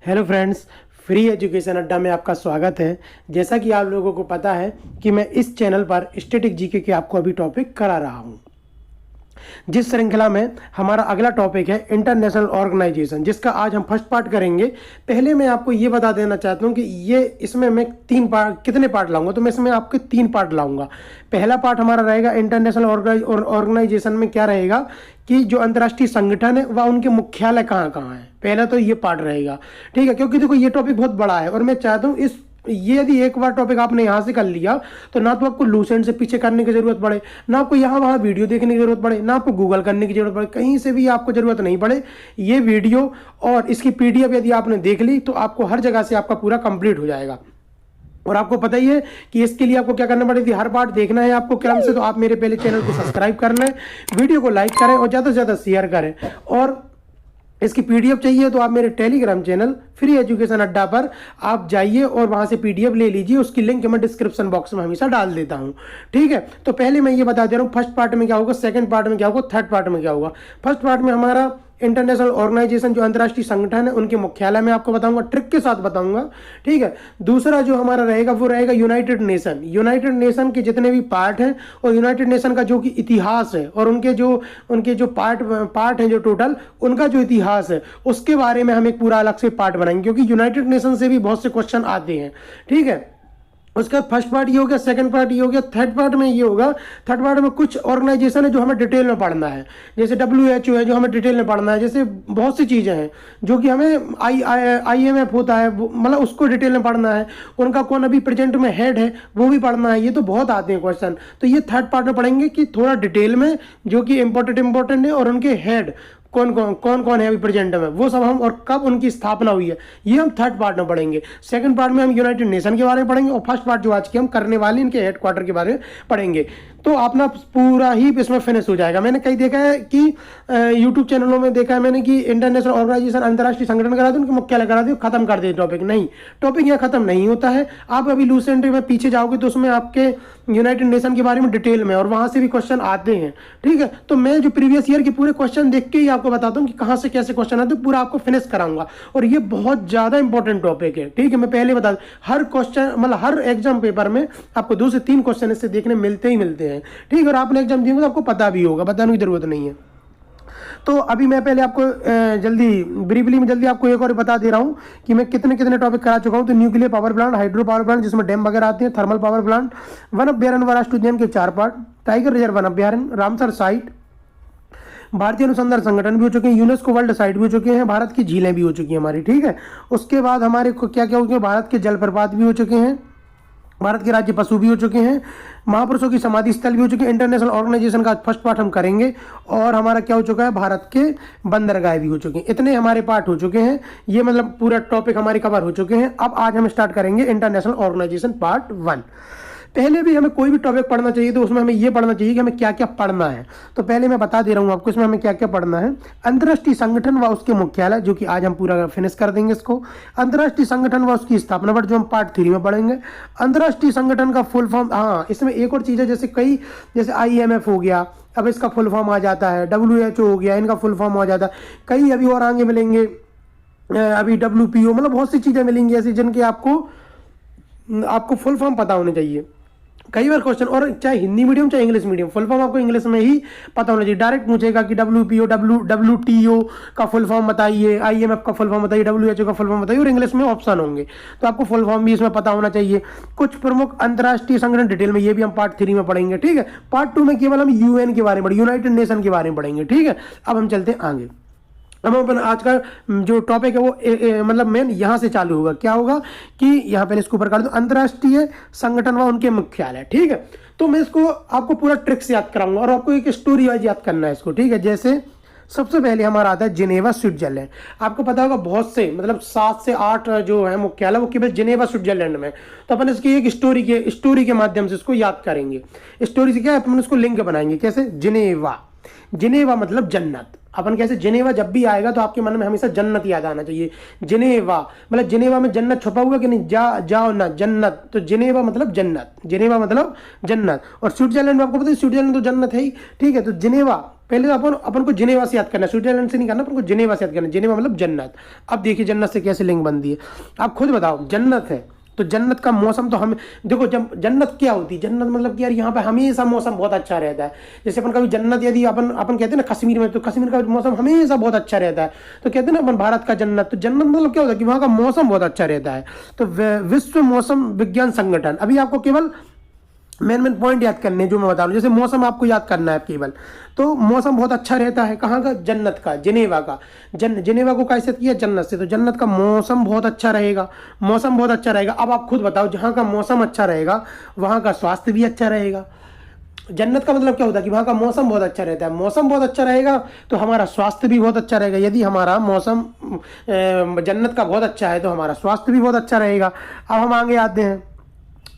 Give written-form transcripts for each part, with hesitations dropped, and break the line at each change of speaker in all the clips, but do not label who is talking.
Hello friends, free education अड्डा में आपका स्वागत है। जैसा कि आप लोगों को पता है कि मैं इस चैनल पर स्टैटिक जीके के आपको अभी टॉपिक करा रहा हूं, जिस श्रृंखला में हमारा अगला टॉपिक है इंटरनेशनल ऑर्गेनाइजेशन, जिसका आज हम फर्स्ट पार्ट करेंगे। पहले मैं आपको ये बता देना चाहता हूँ कि ये इसमें मैं कितने पार्ट लाऊंगा। तो मैं इसमें आपके 3 पार्ट लाऊंगा। पहला पार्ट हमारा रहेगा इंटरनेशनल ऑर्गेनाइजेशन में क्या रहेगा कि जो अंतर्राष्ट्रीय संगठन है वह उनके मुख्यालय कहाँ कहाँ है। पहला तो ये पार्ट रहेगा, ठीक है, क्योंकि देखो ये टॉपिक बहुत बड़ा है और मैं चाहता हूँ ये यदि एक बार टॉपिक आपने यहाँ से कर लिया तो ना तो आपको लूसेंट से पीछे करने की जरूरत पड़े, ना आपको यहाँ वहाँ वीडियो देखने की जरूरत पड़े, ना आपको गूगल करने की जरूरत पड़े, कहीं से भी आपको जरूरत नहीं पड़े। ये वीडियो और इसकी पीडीएफ यदि आपने देख ली तो आपको हर जगह से आपका पूरा कंप्लीट हो जाएगा। और आपको पता ही है कि इसके लिए आपको क्या करना पड़ेगी, हर पार्ट देखना है आपको क्रम से। तो आप मेरे पहले चैनल को सब्सक्राइब कर लें, वीडियो को लाइक करें और ज़्यादा से ज़्यादा शेयर करें। और इसकी पीडीएफ चाहिए तो आप मेरे टेलीग्राम चैनल फ्री एजुकेशन अड्डा पर आप जाइए और वहां से पीडीएफ ले लीजिए। उसकी लिंक मैं डिस्क्रिप्शन बॉक्स में हमेशा डाल देता हूं, ठीक है। तो पहले मैं ये बता दे रहा हूं फर्स्ट पार्ट में क्या होगा, सेकंड पार्ट में क्या होगा, थर्ड पार्ट में क्या होगा। फर्स्ट पार्ट में हमारा इंटरनेशनल ऑर्गेनाइजेशन जो अंतर्राष्ट्रीय संगठन है उनके मुख्यालय में आपको बताऊंगा, ट्रिक के साथ बताऊंगा, ठीक है। दूसरा जो हमारा रहेगा वो रहेगा यूनाइटेड नेशन। यूनाइटेड नेशन के जितने भी पार्ट हैं और यूनाइटेड नेशन का जो कि इतिहास है और उनके जो पार्ट हैं जो टोटल उनका जो इतिहास है उसके बारे में हम एक पूरा अलग से पार्ट बनाएंगे, क्योंकि यूनाइटेड नेशन से भी बहुत से क्वेश्चन आते हैं, ठीक है। उसका फर्स्ट पार्ट ये हो गया, सेकंड पार्ट ये हो गया, थर्ड पार्ट में ये होगा। थर्ड पार्ट में कुछ ऑर्गेनाइजेशन है जो हमें डिटेल में पढ़ना है, जैसे WHO है जो हमें डिटेल में पढ़ना है, जैसे बहुत सी चीज़ें हैं जो कि हमें IMF होता है, मतलब उसको डिटेल में पढ़ना है। उनका कौन अभी प्रेजेंट में हेड है वो भी पढ़ना है। ये तो बहुत आते हैं क्वेश्चन, तो ये थर्ड पार्ट में पढ़ेंगे कि थोड़ा डिटेल में जो कि इंपॉर्टेंट है, और उनके हेड कौन कौन है अभी प्रेजेंट में, वो सब हम, और कब उनकी स्थापना हुई है, ये हम थर्ड पार्ट में पढ़ेंगे। सेकंड पार्ट में हम यूनाइटेड नेशन के बारे में पढ़ेंगे और फर्स्ट पार्ट जो आज के हम करने वाले इनके हेडक्वार्टर के बारे में पढ़ेंगे। तो अपना पूरा ही इसमें फिनिश हो जाएगा। मैंने कई देखा है कि यूट्यूब चैनलों में देखा है मैंने कि इंटरनेशनल ऑर्गेनाइजेशन अंतर्राष्ट्रीय संगठन करा दो, उनके मुख्यालय करा दो, खत्म कर दे टॉपिक। नहीं, टॉपिक यहाँ खत्म नहीं होता है। आप अभी लूसेंट में पीछे जाओगे तो उसमें आपके यूनाइटेड नेशन के बारे में डिटेल में और वहां से भी क्वेश्चन आते हैं, ठीक है। तो मैं जो प्रीवियस ईयर के पूरे क्वेश्चन देख के ही आपको बताता हूँ कि कहाँ से कैसे क्वेश्चन आते हैं, पूरा आपको फिनिश कराऊंगा। और ये बहुत ज्यादा इंपॉर्टेंट टॉपिक है, ठीक है। मैं पहले बता दूं, हर क्वेश्चन मतलब हर एग्जाम पेपर में आपको 2 से 3 क्वेश्चन इससे देखने मिलते हैं, ठीक है। और आपने एग्जाम दिए तो आपको पता भी होगा, बताने की जरूरत नहीं है। तो अभी मैं पहले आपको ब्रीफली में जल्दी आपको एक और बता दे रहा हूं कि मैं कितने टॉपिक करा चुका हूं। तो nuclear power plant, hydro power plant जिसमें डैम वगैरह आते हैं, थर्मल पावर प्लांट, वन अभ्यारण्य व राष्ट्रीय उद्यान के 4 पार्ट, टाइगर रिजर्व वन अभ्यारण्य, रामसर साइट, भारतीय अनुसंधान संगठन भी हो चुके हैं, यूनेस्को वर्ल्ड साइट भी हो चुके हैं, भारत की झीलें भी हो चुकी हैं हमारी, ठीक है। उसके बाद हमारे क्या क्या हो गया, भारत के जलप्रपात भी हो चुके हैं, भारत के राज्य पशु भी हो चुके हैं, महापुरुषों की समाधि स्थल भी हो चुके हैं। इंटरनेशनल ऑर्गेनाइजेशन का फर्स्ट पार्ट हम करेंगे। और हमारा क्या हो चुका है, भारत के बंदरगाह भी हो चुके हैं। इतने हमारे पार्ट हो चुके हैं, ये मतलब पूरा टॉपिक हमारे कवर हो चुके हैं। अब आज हम स्टार्ट करेंगे इंटरनेशनल ऑर्गेनाइजेशन पार्ट 1। पहले भी हमें कोई भी टॉपिक पढ़ना चाहिए तो उसमें हमें ये पढ़ना चाहिए कि हमें क्या क्या पढ़ना है। तो पहले मैं बता दे रहा हूँ आपको इसमें हमें क्या क्या पढ़ना है। अंतर्राष्ट्रीय संगठन व उसके मुख्यालय, जो कि आज हम पूरा फिनिश कर देंगे इसको। अंतर्राष्ट्रीय संगठन व उसकी स्थापना पर, जो हम पार्ट 3 में पढ़ेंगे। अंतर्राष्ट्रीय संगठन का फुल फॉर्म, हाँ इसमें एक और चीज़ है, जैसे IMF हो गया, अब इसका फुल फॉर्म आ जाता है, WHO हो गया, इनका फुल फॉर्म आ जाता है। कई अभी और आगे मिलेंगे, अभी WPO, मतलब बहुत सी चीज़ें मिलेंगी ऐसी जिनके आपको फुल फॉर्म पता होने चाहिए। कई बार क्वेश्चन, और चाहे हिंदी मीडियम चाहे इंग्लिश मीडियम, फुल फॉर्म आपको इंग्लिश में ही पता होना चाहिए। डायरेक्ट पूछेगा कि WPO WTO का फुल फॉर्म बताइए, IMF का फुल फॉर्म बताइए, WHO का फुल फॉर्म बताइए, और इंग्लिश में ऑप्शन होंगे, तो आपको फुल फॉर्म भी इसमें पता होना चाहिए। कुछ प्रमुख अंतर्राष्ट्रीय संगठन डिटेल में, ये भी हम पार्ट 3 में पढ़ेंगे, ठीक है। पार्ट 2 में केवल हम UN के बारे में, यूनाइटेड नेशन के बारे में पढ़ेंगे, ठीक है। अब हम चलते हैं आगे। अब अपन आज का जो टॉपिक है वो मतलब मेन यहाँ से चालू होगा। क्या होगा कि यहाँ पहले इसको ऊपर कर दो, अंतर्राष्ट्रीय संगठन व उनके मुख्यालय, ठीक है। तो मैं इसको आपको पूरा ट्रिक से याद कराऊंगा और आपको एक स्टोरी वाइज याद करना है इसको, ठीक है। जैसे सबसे पहले हमारा आता है जिनेवा स्विट्जरलैंड। आपको पता होगा बहुत से मतलब 7 से 8 जो है मुख्यालय वो केवल जिनेवा स्विट्जरलैंड में। तो अपन इसकी एक स्टोरी के माध्यम से इसको याद करेंगे। स्टोरी से क्या है, अपन इसको लिंक बनाएंगे, कैसे, जिनेवा, जिनेवा मतलब जन्नत। अपन कैसे, जिनेवा जब भी आएगा तो आपके मन में हमेशा जन्नत याद आना चाहिए। जिनेवा मतलब जिनेवा में जन्नत छुपा हुआ कि नहीं, जाओ ना जन्नत, तो जिनेवा मतलब जन्नत, जिनेवा मतलब जन्नत। और स्विट्जरलैंड में आपको पता है स्विट्जरलैंड तो जन्नत है ही, ठीक है। तो जिनेवा, पहले तो अपन को जिनेवा से याद करना है, स्विट्जरलैंड से नहीं करना, अपन को जिनेवा से याद करना है। जिनेवा मतलब जन्नत। अब देखिए जन्नत से कैसे लिंक बनती है, आप खुद बताओ। जन्नत है तो जन्नत का मौसम तो हम देखो, जब जन्नत क्या होती है, जन्नत मतलब कि यार यहाँ पे हमेशा मौसम बहुत अच्छा रहता है। जैसे अपन कभी जन्नत, यदि अपन अपन कहते हैं ना कश्मीर में, तो कश्मीर का मौसम हमेशा बहुत अच्छा रहता है। तो कहते हैं ना अपन भारत का जन्नत, तो जन्नत मतलब क्या होता है कि वहाँ का मौसम बहुत अच्छा रहता है। तो विश्व मौसम विज्ञान संगठन, अभी आपको केवल मेन पॉइंट याद करने जो मैं बता रहा हूँ, जैसे मौसम आपको याद करना है केवल, तो मौसम बहुत अच्छा रहता है कहाँ का, जन्नत का, जिनेवा का। जिनेवा को कैसे किया, जन्नत से, तो जन्नत का मौसम बहुत अच्छा रहेगा, मौसम बहुत अच्छा रहेगा। अब आप खुद बताओ, जहाँ का मौसम अच्छा रहेगा वहाँ का स्वास्थ्य भी अच्छा रहेगा। जन्नत का मतलब क्या होता है कि वहाँ का मौसम बहुत अच्छा रहता है, मौसम बहुत अच्छा रहेगा तो हमारा स्वास्थ्य भी बहुत अच्छा रहेगा। यदि हमारा मौसम जन्नत का बहुत अच्छा है तो हमारा स्वास्थ्य भी बहुत अच्छा रहेगा। अब हम आगे आते हैं।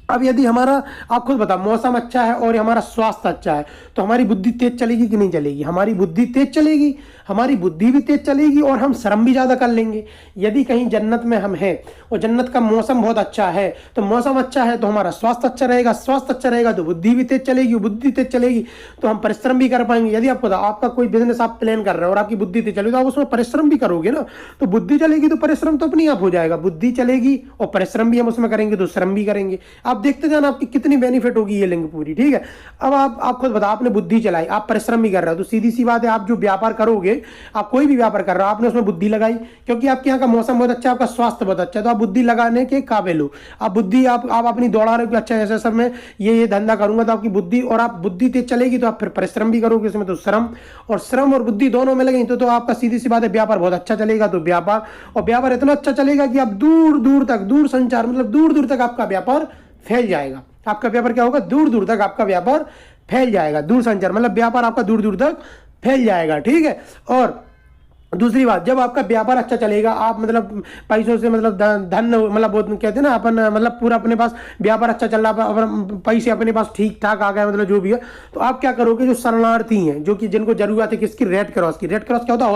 अब यदि हमारा, आप खुद बताओ, मौसम अच्छा है और हमारा स्वास्थ्य अच्छा है तो हमारी बुद्धि तेज चलेगी कि नहीं चलेगी, हमारी बुद्धि तेज चलेगी, हमारी बुद्धि भी तेज चलेगी और हम श्रम भी ज़्यादा कर लेंगे। यदि कहीं जन्नत में हम हैं और जन्नत का मौसम बहुत अच्छा है, तो मौसम अच्छा है तो हमारा स्वास्थ्य अच्छा रहेगा, स्वास्थ्य अच्छा रहेगा तो बुद्धि भी तेज चलेगी, बुद्धि तेज चलेगी तो हम परिश्रम भी कर पाएंगे। यदि आपको आपका कोई बिजनेस आप प्लान कर रहे हो और आपकी बुद्धि तेज चलेगी तो आप उसमें परिश्रम भी करोगे ना, तो बुद्धि चलेगी तो परिश्रम तो अपने आप हो जाएगा। बुद्धि चलेगी और परिश्रम भी हम उसमें करेंगे तो श्रम भी करेंगे। आप देखते जाना आपकी कितनी बेनिफिट होगी ये लिंक पूरी, ठीक है। अब आप खुद बताओ, आपने बुद्धि चलाई, आप परिश्रम भी कर रहे हो, तो सीधी सी बात है, आप जो व्यापार करोगे, आप कोई भी व्यापार कर रहे हो, आपने उसमें बुद्धि लगाई, क्योंकि आपके यहाँ का मौसम बहुत अच्छा है, आपका स्वास्थ्य बहुत अच्छा है, तो आप बुद्धि लगाने के काबिल हो। आप बुद्धि आप अपनी दौड़ा रहे हो कि अच्छा ऐसे सब मैं ये धंधा करूंगा, तो आपकी बुद्धि, और आप बुद्धि तेज चलेगी तो आप फिर परिश्रम भी करोगे इसमें, तो श्रम और बुद्धि दोनों में लगेंगे तो आपका सीधी सी बात है व्यापार बहुत अच्छा चलेगा। तो व्यापार, और व्यापार इतना अच्छा चलेगा कि आप दूर दूर तक, दूर संचार मतलब दूर दूर तक आपका व्यापार फैल जाएगा। आपका व्यापार क्या होगा, दूर दूर तक आपका व्यापार फैल जाएगा। दूर संचार मतलब व्यापार आपका दूर दूर तक फैल जाएगा, ठीक है। और दूसरी बात, जब आपका व्यापार अच्छा चलेगा, आप मतलब पैसों से मतलब धन मतलब वो कहते हैं ना अपन, मतलब पूरा अपने पास व्यापार अच्छा चल रहा है, पैसे अपने पास ठीक ठाक आ गए, मतलब जो भी है, तो आप क्या करोगे, जो शरणार्थी हैं, जो कि जिनको जरूरत है किसकी, रेड क्रॉस की। रेड क्रॉस क्या होता है,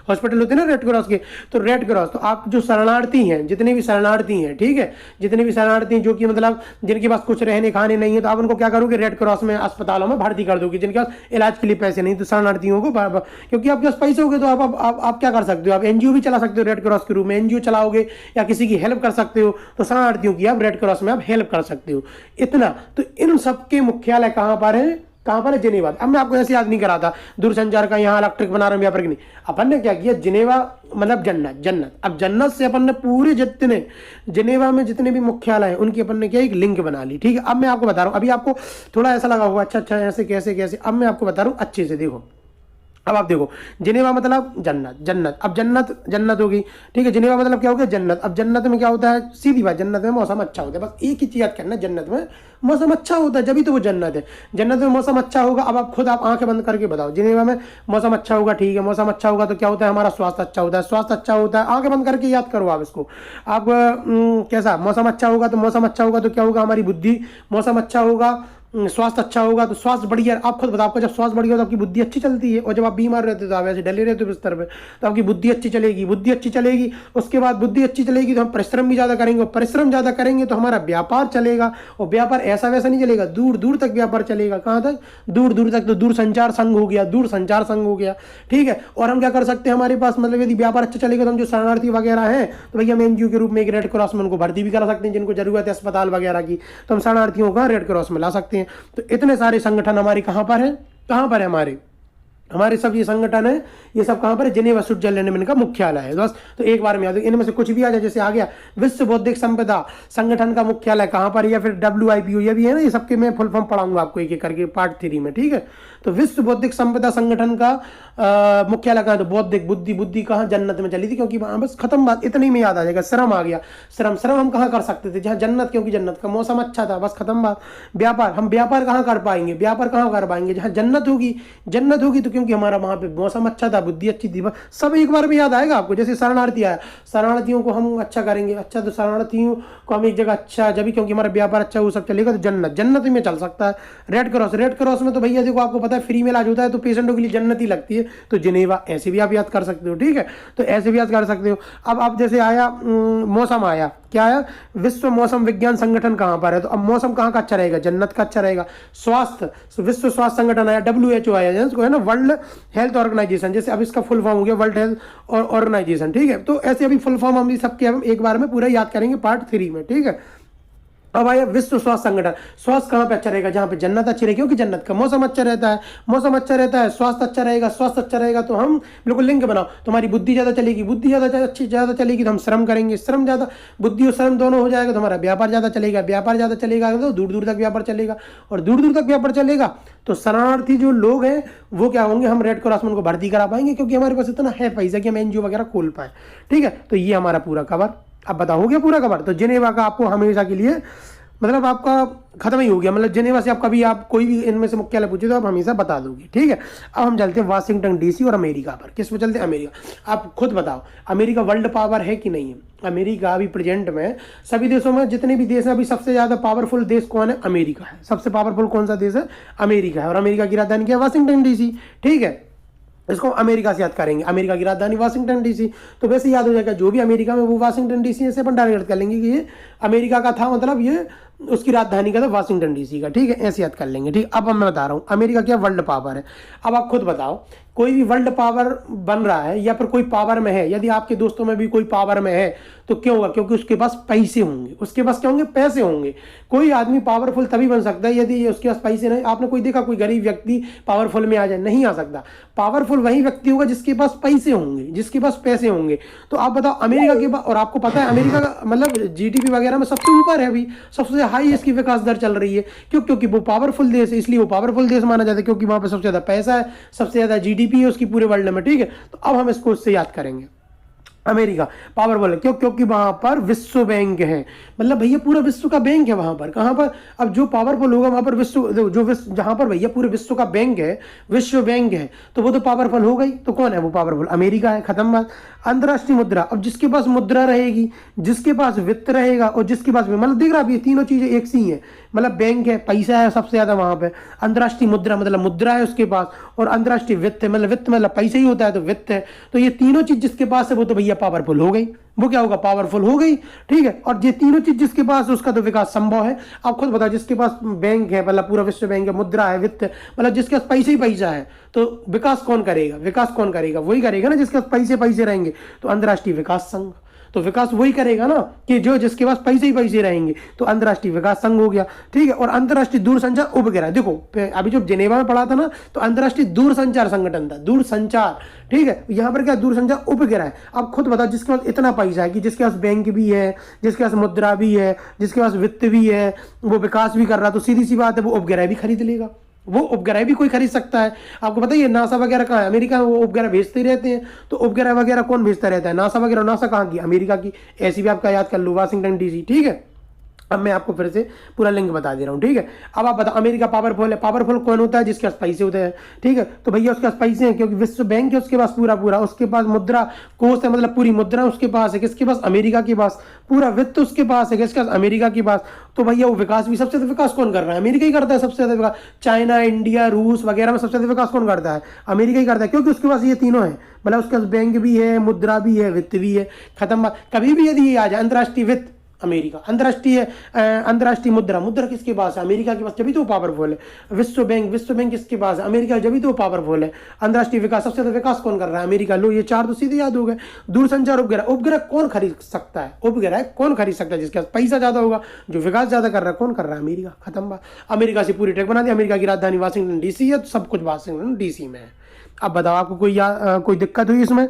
हॉस्पिटल होते हैं ना रेड क्रॉस के, तो रेड क्रॉस, तो आप जो शरणार्थी हैं, जितने भी शरणार्थी हैं, ठीक है, जितने भी शरणार्थी हैं जो कि मतलब जिनके पास कुछ रहने खाने नहीं है, तो आप उनको क्या करोगे, रेड क्रॉस में अस्पतालों में भर्ती कर दोगे। जिनके पास इलाज के लिए पैसे नहीं, तो शरणार्थियों को, क्योंकि आपके पास पैसे हो गए तो आप क्या कर सकते हो, आप एनजीओ भी चला सकते हो, रेड क्रॉस के रूप में एनजीओ चलाओगे या किसी की हेल्प कर सकते हो, तो शरणार्थियों की आप रेड क्रॉस में आप हेल्प कर सकते हो। इतना, तो इन सबके मुख्यालय कहां पर है, कहां पर है, जिनेवा। अब मैं आपको ऐसे याद नहीं करा था दूरसंचार का यहाँ इलेक्ट्रिक बना रहे हैं व्यापार की, नहीं, अपन ने क्या किया, जिनेवा मतलब जन्नत। अब जन्नत से अपन ने पूरे जितने जिनेवा में जितने भी मुख्यालय हैं उनकी अपन ने क्या एक लिंक बना ली, ठीक है। अब मैं आपको बता रहा हूँ, अभी आपको थोड़ा ऐसा लगा होगा अच्छा ऐसे कैसे, अब मैं आपको बता रहा हूँ अच्छे से, देखो। अब आप देखो, जिनेवा मतलब जन्नत। अब जन्नत होगी, ठीक है। जिनेवा मतलब क्या हो गया, जन्नत। अब जन्नत में क्या होता है, सीधी बात, जन्नत में मौसम अच्छा होता है, बस एक ही चीज याद करना, जन्नत में मौसम अच्छा होता है, जब तो वो जन्नत है। जन्नत में मौसम अच्छा होगा। अब आप खुद आप आंखें बंद करके बताओ, जिनेवा में मौसम अच्छा होगा, ठीक है। मौसम अच्छा होगा तो क्या होता है, हमारा स्वास्थ्य अच्छा होता है, स्वास्थ्य अच्छा होता है, आंखें बंद करके याद करो आप इसको। आप कैसा, मौसम अच्छा होगा तो क्या होगा, हमारी बुद्धि, मौसम अच्छा होगा, स्वास्थ्य अच्छा होगा तो स्वास्थ्य बढ़िया। आप खुद बताओ, आपका जब स्वास्थ्य बढ़िया तो आपकी बुद्धि अच्छी चलती है, और जब आप बीमार रहते हो तो आप ऐसे डले रहते हो बिस्तर पे, तो आपकी बुद्धि अच्छी चलेगी। उसके बाद बुद्धि अच्छी चलेगी तो हम परिश्रम भी ज़्यादा करेंगे, और परिश्रम ज़्यादा करेंगे तो हमारा व्यापार चलेगा, और व्यापार ऐसा वैसा नहीं चलेगा, दूर दूर तक व्यापार चलेगा। कहाँ तक, दूर दूर तक। तो दूर संचार संघ हो गया, ठीक है। और हम क्या कर सकते हैं, हमारे पास मतलब यदि व्यापार अच्छा चलेगा तो हम जो शरणार्थी वगैरह हैं, तो भैया हम एनजीओ के रूप में एक रेड क्रॉस में उनको भर्ती भी करा सकते हैं, जिनको जरूरत है अस्पताल वगैरह की, तो हम शरणार्थियों का रेड क्रॉस में ला सकते हैं। तो इतने सारे संगठन हमारे कहां पर है, हमारे सब ये संगठन है, ये सब कहां पर है, जिनेवा स्विट्जरलैंड में इनका मुख्यालय है। बस तो एक बार में याद, इनमें से कुछ भी आ जाए, जैसे आ गया विश्व बौद्धिक संपदा संगठन का मुख्यालय कहां पर, या फिर WIPO, ये भी है ना, ये सबके मैं फुल फॉर्म पढ़ाऊंगा आपको एक एक करके पार्ट 3 में, ठीक है। तो विश्व बौद्धिक संपदा संगठन का मुख्यालय कहां, तो बौद्धिक, बुद्धि कहां, जन्नत में चली थी, क्योंकि वहां बस खत्म बात, इतनी में याद आ जाएगा। श्रम आ गया, श्रम हम कहां कर सकते थे, जहां जन्नत, क्योंकि जन्नत का मौसम अच्छा था, बस खत्म बात। व्यापार, हम व्यापार कहां कर पाएंगे, जहां जन्नत होगी, तो क्योंकि हमारा वहाँ पे मौसम अच्छा था, बुद्धि अच्छी थी, सब एक बार में याद आएगा आपको। जैसे शरणार्थी आया, शरणार्थियों को हम अच्छा करेंगे, अच्छा तो शरणार्थियों को हम एक जगह अच्छा, जब भी क्योंकि हमारा व्यापार अच्छा हो सब चलेगा, तो जन्नत, जन्नत में चल सकता है। रेड क्रॉस, रेड क्रॉस में तो भैया देखो आपको पता है फ्री में इलाज होता है, तो पेशेंटों के लिए जन्नत ही लगती है। तो जिनेवा ऐसे भी आप याद कर सकते हो, ठीक है, तो ऐसे भी याद कर सकते हो। अब आप जैसे आया मौसम आया, क्या आया, विश्व मौसम विज्ञान संगठन कहाँ पर है, तो अब मौसम कहाँ का अच्छा रहेगा, जन्नत का अच्छा रहेगा। स्वास्थ्य, विश्व स्वास्थ्य संगठन आया, WHO आया, जिसको है ना वर्ल्ड हेल्थ ऑर्गेनाइजेशन, जैसे अब इसका फुल फॉर्म हो गया वर्ल्ड हेल्थ ऑर्गेनाइजेशन, ठीक है। तो ऐसे अभी फुल फॉर्म हम सबके हम एक बार में पूरा याद करेंगे पार्ट 3 में, ठीक है। अब आया विश्व स्वास्थ्य संगठन, स्वास्थ्य कहाँ पे अच्छा रहेगा, जहाँ पे जन्नत अच्छी रहेगी, क्योंकि जन्नत का मौसम अच्छा रहता है, मौसम अच्छा रहता है, स्वास्थ्य अच्छा रहेगा, स्वास्थ्य अच्छा रहेगा तो हम बिल्कुल लिंक बनाओ, तुम्हारी बुद्धि ज़्यादा चलेगी, बुद्धि ज़्यादा चलेगी तो हम श्रम करेंगे, श्रम ज़्यादा, बुद्धि और श्रम दोनों हो जाएगा तो हमारा व्यापार ज़्यादा चलेगा, व्यापार ज़्यादा चलेगा तो दूर दूर तक व्यापार चलेगा, और दूर दूर तक व्यापार चलेगा तो शरणार्थी जो लोग हैं वो क्या होंगे, हम रेड क्रॉस में उनको भर्ती करा पाएंगे, क्योंकि हमारे पास इतना है पैसा कि हम NGO वगैरह खोल पाए, ठीक है। तो ये हमारा पूरा कवर, अब बताओ हो गया पूरा कवर। तो जिनेवा का आपको हमेशा के लिए मतलब आपका खत्म ही हो गया, मतलब जिनेवा से आप कभी आप कोई भी इनमें से मुख्यालय पूछे तो आप हमेशा बता दोगे, ठीक है। अब हम चलते हैं वाशिंगटन DC और अमेरिका पर। किस पर चलते हैं, अमेरिका। आप खुद बताओ अमेरिका वर्ल्ड पावर है कि नहीं है। अमेरिका अभी प्रेजेंट में सभी देशों में जितने भी देश हैं अभी सबसे ज़्यादा पावरफुल देश कौन है, अमेरिका है। सबसे पावरफुल कौन सा देश है, अमेरिका है, और अमेरिका की राजधानी क्या है, वाशिंगटन DC, ठीक है। इसको अमेरिका से याद करेंगे, अमेरिका की राजधानी वाशिंगटन DC, तो वैसे याद हो जाएगा जो भी अमेरिका में वो वाशिंगटन DC, ऐसे अपन डायरेक्ट कर लेंगे कि ये अमेरिका का था, मतलब ये उसकी राजधानी का था वाशिंगटन DC का, ठीक है, ऐसे याद कर लेंगे, ठीक। अब मैं बता रहा हूँ अमेरिका क्या वर्ल्ड पावर है। अब आप खुद बताओ कोई भी वर्ल्ड पावर बन रहा है या फिर कोई पावर में है, यदि आपके दोस्तों में भी कोई पावर में है तो क्यों होगा, क्योंकि उसके पास पैसे होंगे, उसके पास क्या होंगे, पैसे होंगे। कोई आदमी पावरफुल तभी बन सकता है यदि उसके पास पैसे नहीं। आपने कोई देखा कोई गरीब व्यक्ति पावरफुल में आ जाए, नहीं आ सकता। पावरफुल वही व्यक्ति होगा जिसके पास पैसे होंगे, जिसके पास पैसे होंगे। तो आप बताओ अमेरिका के पास, और आपको पता है अमेरिका का मतलब GDP वगैरह में सबसे ऊपर है, अभी सबसे हाई इसकी विकास दर चल रही है। क्यों, क्योंकि वो पावरफुल देश है, इसलिए वो पावरफुल देश माना जाता है, क्योंकि वहां पर सबसे ज्यादा पैसा है, सबसे ज्यादा GDP है उसकी पूरे वर्ल्ड में, ठीक है। तो अब हम इसको उससे याद करेंगे, अमेरिका पावरफुल है क्यों, क्योंकि वहां पर विश्व बैंक है, मतलब भैया पूरा विश्व का बैंक है वहां पर। कहां पर, अब जो पावरफुल होगा वहां पर विश्व, जो विश्व जहां पर भैया पूरे विश्व का बैंक है, विश्व बैंक है, तो वो तो पावरफुल हो गई। तो कौन है वो पावरफुल, अमेरिका है, खत्म बात। अंतरराष्ट्रीय मुद्रा, अब जिसके पास मुद्रा रहेगी, जिसके पास वित्त रहेगा और जिसके पास मतलब देख रहा, ये तीनों चीजें एक सी है, मतलब बैंक है, पैसा है सबसे ज्यादा वहां पे, अंतरराष्ट्रीय मुद्रा मतलब मुद्रा है उसके पास, और अंतरराष्ट्रीय वित्त है मतलब वित्त मतलब पैसा ही होता है, तो वित्त है। तो ये तीनों चीज जिसके पास है वो तो भैया पावरफुल हो गई, वो क्या होगा, पावरफुल हो गई, ठीक है। और ये तीनों चीज जिसके पास है उसका तो विकास संभव है। आप खुद बताओ जिसके पास बैंक है मतलब पूरा विश्व बैंक है, मुद्रा है, वित्त है, मतलब जिसके पास पैसे ही पैसा है, तो विकास कौन करेगा, विकास कौन करेगा, वही करेगा ना जिसके पास पैसे पैसे रहेंगे। तो अंतरराष्ट्रीय विकास संघ, तो विकास वही करेगा ना कि जो जिसके पास पैसे ही पैसे रहेंगे, तो अंतरराष्ट्रीय विकास संघ हो गया, ठीक है। और अंतरराष्ट्रीय दूरसंचार उपग्रह, देखो अभी जो जिनेवा में पढ़ा था ना, तो अंतरराष्ट्रीय दूरसंचार संगठन था, दूरसंचार, ठीक है। यहाँ पर क्या दूरसंचार उपग्रह है। अब खुद बताओ जिसके पास इतना पैसा है कि जिसके पास बैंक भी है, जिसके पास मुद्रा भी है, जिसके पास वित्त भी है, वो विकास भी कर रहा, तो सीधी सी बात है वो उपग्रह भी खरीद लेगा। वो उपग्रह भी कोई खरीद सकता है। आपको पता है ये नासा वगैरह कहाँ है, अमेरिका में वो उपग्रह भेजते ही रहते हैं। तो उपग्रह वगैरह कौन भेजता रहता है, नासा वगैरह। नासा कहाँ की, अमेरिका की। ऐसी भी आपका याद कर लो, वाशिंगटन DC, ठीक है। अब मैं आपको फिर से पूरा लिंक बता दे रहा हूँ, ठीक है। अब आप बताओ अमेरिका पावरफुल है, पावरफुल कौन होता है, जिसके पास पैसे होते हैं, ठीक है। तो भैया उसके पास पैसे हैं क्योंकि विश्व बैंक है उसके पास पूरा, उसके पास मुद्रा कोष है मतलब पूरी मुद्रा उसके पास है, किसके पास, अमेरिका के पास। पूरा वित्त उसके पास है, किसके पास, अमेरिका के पास। तो भैया वो विकास भी सबसे ज्यादा विकास कौन कर रहा है, अमेरिका ही करता है सबसे ज्यादा विकास। चाइना, इंडिया, रूस वगैरह में सबसे ज्यादा विकास कौन करता है, अमेरिका ही करता है, क्योंकि उसके पास ये तीनों है, मतलब उसके पास बैंक भी है, मुद्रा भी है, वित्त भी है, खत्म बात। कभी भी यदि ये आ जाए अंतरराष्ट्रीय वित्त अमेरिका, अंतरराष्ट्रीय मुद्रा किसके पास है, अमेरिका के पास, जब भी तो पावरफुल है। विश्व बैंक किसके पास है, अमेरिका, जब भी तो पावरफुल है। अंतरराष्ट्रीय विकास सबसे ज्यादा विकास कौन कर रहा है, अमेरिका। लो ये चार तो सीधे याद हो गए। दूरसंचार उपग्रह कौन खरीद सकता है, उपग्रह कौन खरीद सकता है, जिसके पास पैसा ज्यादा होगा, जो विकास ज्यादा कर रहा है, कौन कर रहा है, अमेरिका, खत्म बात। अमेरिका से पूरी ट्रैक बना दी। अमेरिका की राजधानी वाशिंगटन DC है, तो सब कुछ वाशिंगटन DC में है। अब बताओ आपको कोई दिक्कत हुई इसमें।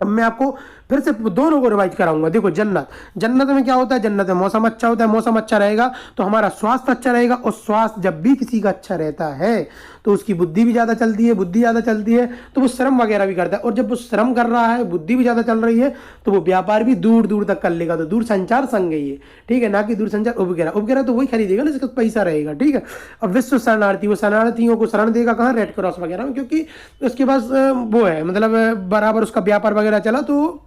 अब मैं आपको फिर से दोनों को रिवाइज कराऊंगा। देखो जन्नत में क्या होता है, जन्नत में मौसम अच्छा होता है, मौसम अच्छा रहेगा तो हमारा स्वास्थ्य अच्छा रहेगा, और स्वास्थ्य जब भी किसी का अच्छा रहता है तो उसकी बुद्धि भी ज़्यादा चलती है, बुद्धि ज़्यादा चलती है तो वो श्रम वगैरह भी करता है, और जब वो श्रम कर रहा है, बुद्धि भी ज़्यादा चल रही है तो वो व्यापार भी दूर दूर तक कर लेगा। तो दूर संचार संग है ये, ठीक है, ना कि दूर संचार उपग्रह तो वही खरीदेगा ना जिसका पैसा रहेगा, ठीक है। अब विश्व शरणार्थी, वो शरणार्थियों को शरण देगा कहाँ, रेड क्रॉस वगैरह में, क्योंकि उसके पास वो है, मतलब बराबर उसका व्यापार वगैरह चला, तो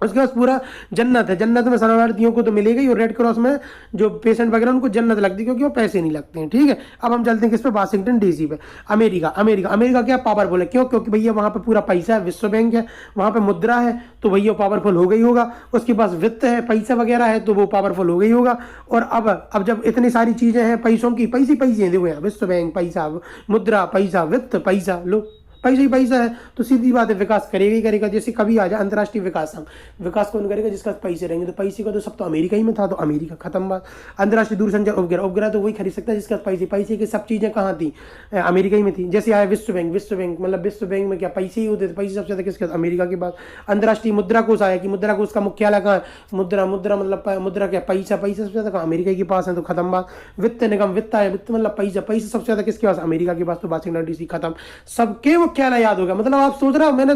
उसके पास पूरा जन्नत है। जन्नत में शरणार्थियों को तो मिलेगा ही, और रेड क्रॉस में जो पेशेंट वगैरह उनको जन्नत लगती है क्योंकि वो पैसे नहीं लगते हैं, ठीक है। अब हम चलते हैं किस पे, वाशिंगटन डीसी पे। अमेरिका क्या पावरफुल है, क्यों, क्योंकि भैया वहाँ पे पूरा पैसा है, विश्व बैंक है, वहाँ पे मुद्रा है, तो भैया पावरफुल हो गई होगा। उसके पास वित्त है, पैसा वगैरह है, तो वो पावरफुल हो गई होगा। और अब जब इतनी सारी चीजें हैं, पैसों की पैसे हैं, देखो यहाँ विश्व बैंक, पैसा, मुद्रा, पैसा, वित्त, पैसा, लो पैसा ही पैसा है, तो सीधी बात है विकास करेगा ही करेगा। जैसे कभी आ जाए अंतर्राष्ट्रीय विकास संघ, विकास कौन करेगा, जिसका पैसे रहेंगे, तो पैसे का तो सब तो अमेरिका ही में था, तो अमेरिका खत्म बात। अंतर्राष्ट्रीय दूरसंचार उपग्रह तो वही खरीद सकता है जिसका पैसे की सब चीजें कहाँ थी, अमेरिका ही में थी। जैसे आया विश्व बैंक मतलब विश्व बैंक में क्या पैसे ही होते थे, पैसे सबसे ज्यादा किसके, अमेरिका के पास। अंतर्राष्ट्रीय मुद्रा कोष आया कि मुद्रा कोष का मुख्यालय कहाँ है, मुद्रा मतलब मुद्रा क्या, पैसा सबसे ज्यादा कहाँ, अमेरिका के पास है, तो खत्म बात। वित्त निगम, वित्त आया, वित्त मतलब पैसा सबसे ज्यादा किसके पास, अमेरिका के पास, तो वाशिंगटन डीसी खत्म। सबके मुख्यालय याद होगा। मतलब आप सोच रहे हो मैंने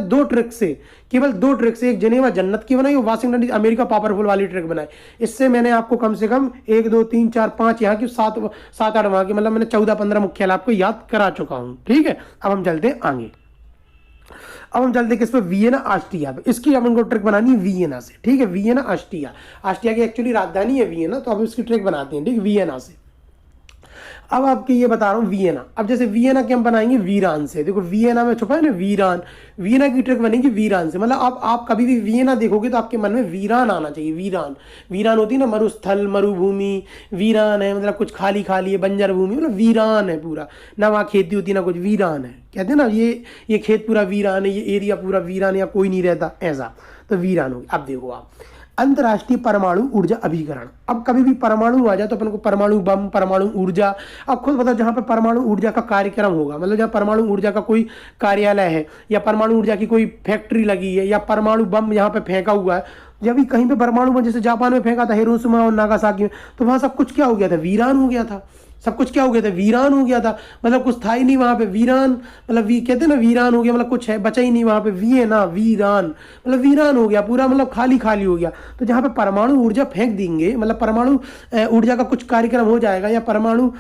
केवल दो ट्रिक से, एक जिनेवा जन्नत की बनाई और वाशिंगटन अमेरिका पावरफुल वाली ट्रिक बनाई। इससे मैंने आपको कम से कम 1 2 3 4 5 यहाँ की 7 8 वहां की, मतलब मैंने 14-15 मुख्यालय आपको याद करा चुका हूं, ठीक है। अब हम चलते हैं आगे, अब हम चलते हैं किस पे, वियना ऑस्ट्रिया पे। इसकी अब इनको ट्रिक बनानी है वियना से, ठीक है। वियना ऑस्ट्रिया की एक्चुअली राजधानी है वियना, तो अब इसकी ट्रिक बनाते हैं, ठीक, वियना से। अब आपके ये बता रहा हूँ वियना। अब जैसे वियना के हम बनाएंगे वीरान से, देखो वियना में छुपा है ना वीरान, वियना की ट्रिक बनेगी वीरान से। मतलब आप कभी भी वियना देखोगे तो आपके मन में वीरान आना चाहिए। वीरान होती है ना, मरुस्थल, मरुभूमि, वीरान है मतलब कुछ खाली है, बंजर भूमि, मतलब वीरान है पूरा, ना वहाँ खेती होती ना कुछ, वीरान है, कहते हैं ना ये खेत पूरा वीरान है, ये एरिया पूरा वीरान है, या कोई नहीं रहता ऐसा, तो वीरान हो गया। अब देखो आप, अंतर्राष्ट्रीय परमाणु ऊर्जा अभिकरण। अब कभी भी परमाणु आ जाए तो अपन को परमाणु बम, परमाणु ऊर्जा, अब खुद बताओ जहां पे परमाणु ऊर्जा का कार्यक्रम होगा, मतलब जहां परमाणु ऊर्जा का कोई कार्यालय है, या परमाणु ऊर्जा की कोई फैक्ट्री लगी है, या परमाणु बम यहाँ पे फेंका हुआ है, जब भी कहीं पे परमाणु बम जैसे जापान में फेंका था हिरोशिमा और नागासाकी में, तो वहां सब कुछ क्या हो गया था, वीरान हो गया था। सब कुछ क्या हो गया था, वीरान हो गया था, मतलब कुछ था ही नहीं वहां पे, वीरान मतलब कहते हैं ना वीरान हो गया, मतलब कुछ है बचा ही नहीं वहां पे, वीरान मतलब वीरान हो गया पूरा, मतलब खाली हो गया। तो जहां पे परमाणु ऊर्जा फेंक देंगे, मतलब परमाणु ऊर्जा का कुछ कार्यक्रम हो जाएगा, या परमाणु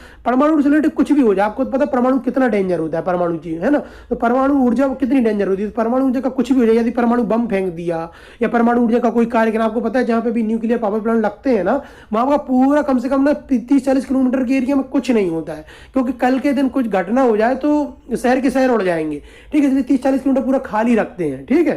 से रिलेटेड कुछ भी हो जाए, आपको पता परमाणु कितना डेंजर होता है, परमाणु चीज है ना, तो परमाणु ऊर्जा कितनी डेंजर होती है, तो परमाणु ऊर्जा का कुछ भी हो जाए, यदि परमाणु बम फेंक दिया या परमाणु ऊर्जा का कोई कार्यक्रम, आपको पता है जहां पे भी न्यूक्लियर पावर प्लांट लगते हैं ना, वहां का पूरा कम से कम ना 30-40 किलोमीटर के एरिया में कुछ नहीं होता है, क्योंकि कल के दिन कुछ घटना हो जाए तो शहर के शहर उड़ जाएंगे, ठीक है, इसलिए 30-40 किलोमीटर पूरा खाली रखते हैं, ठीक है।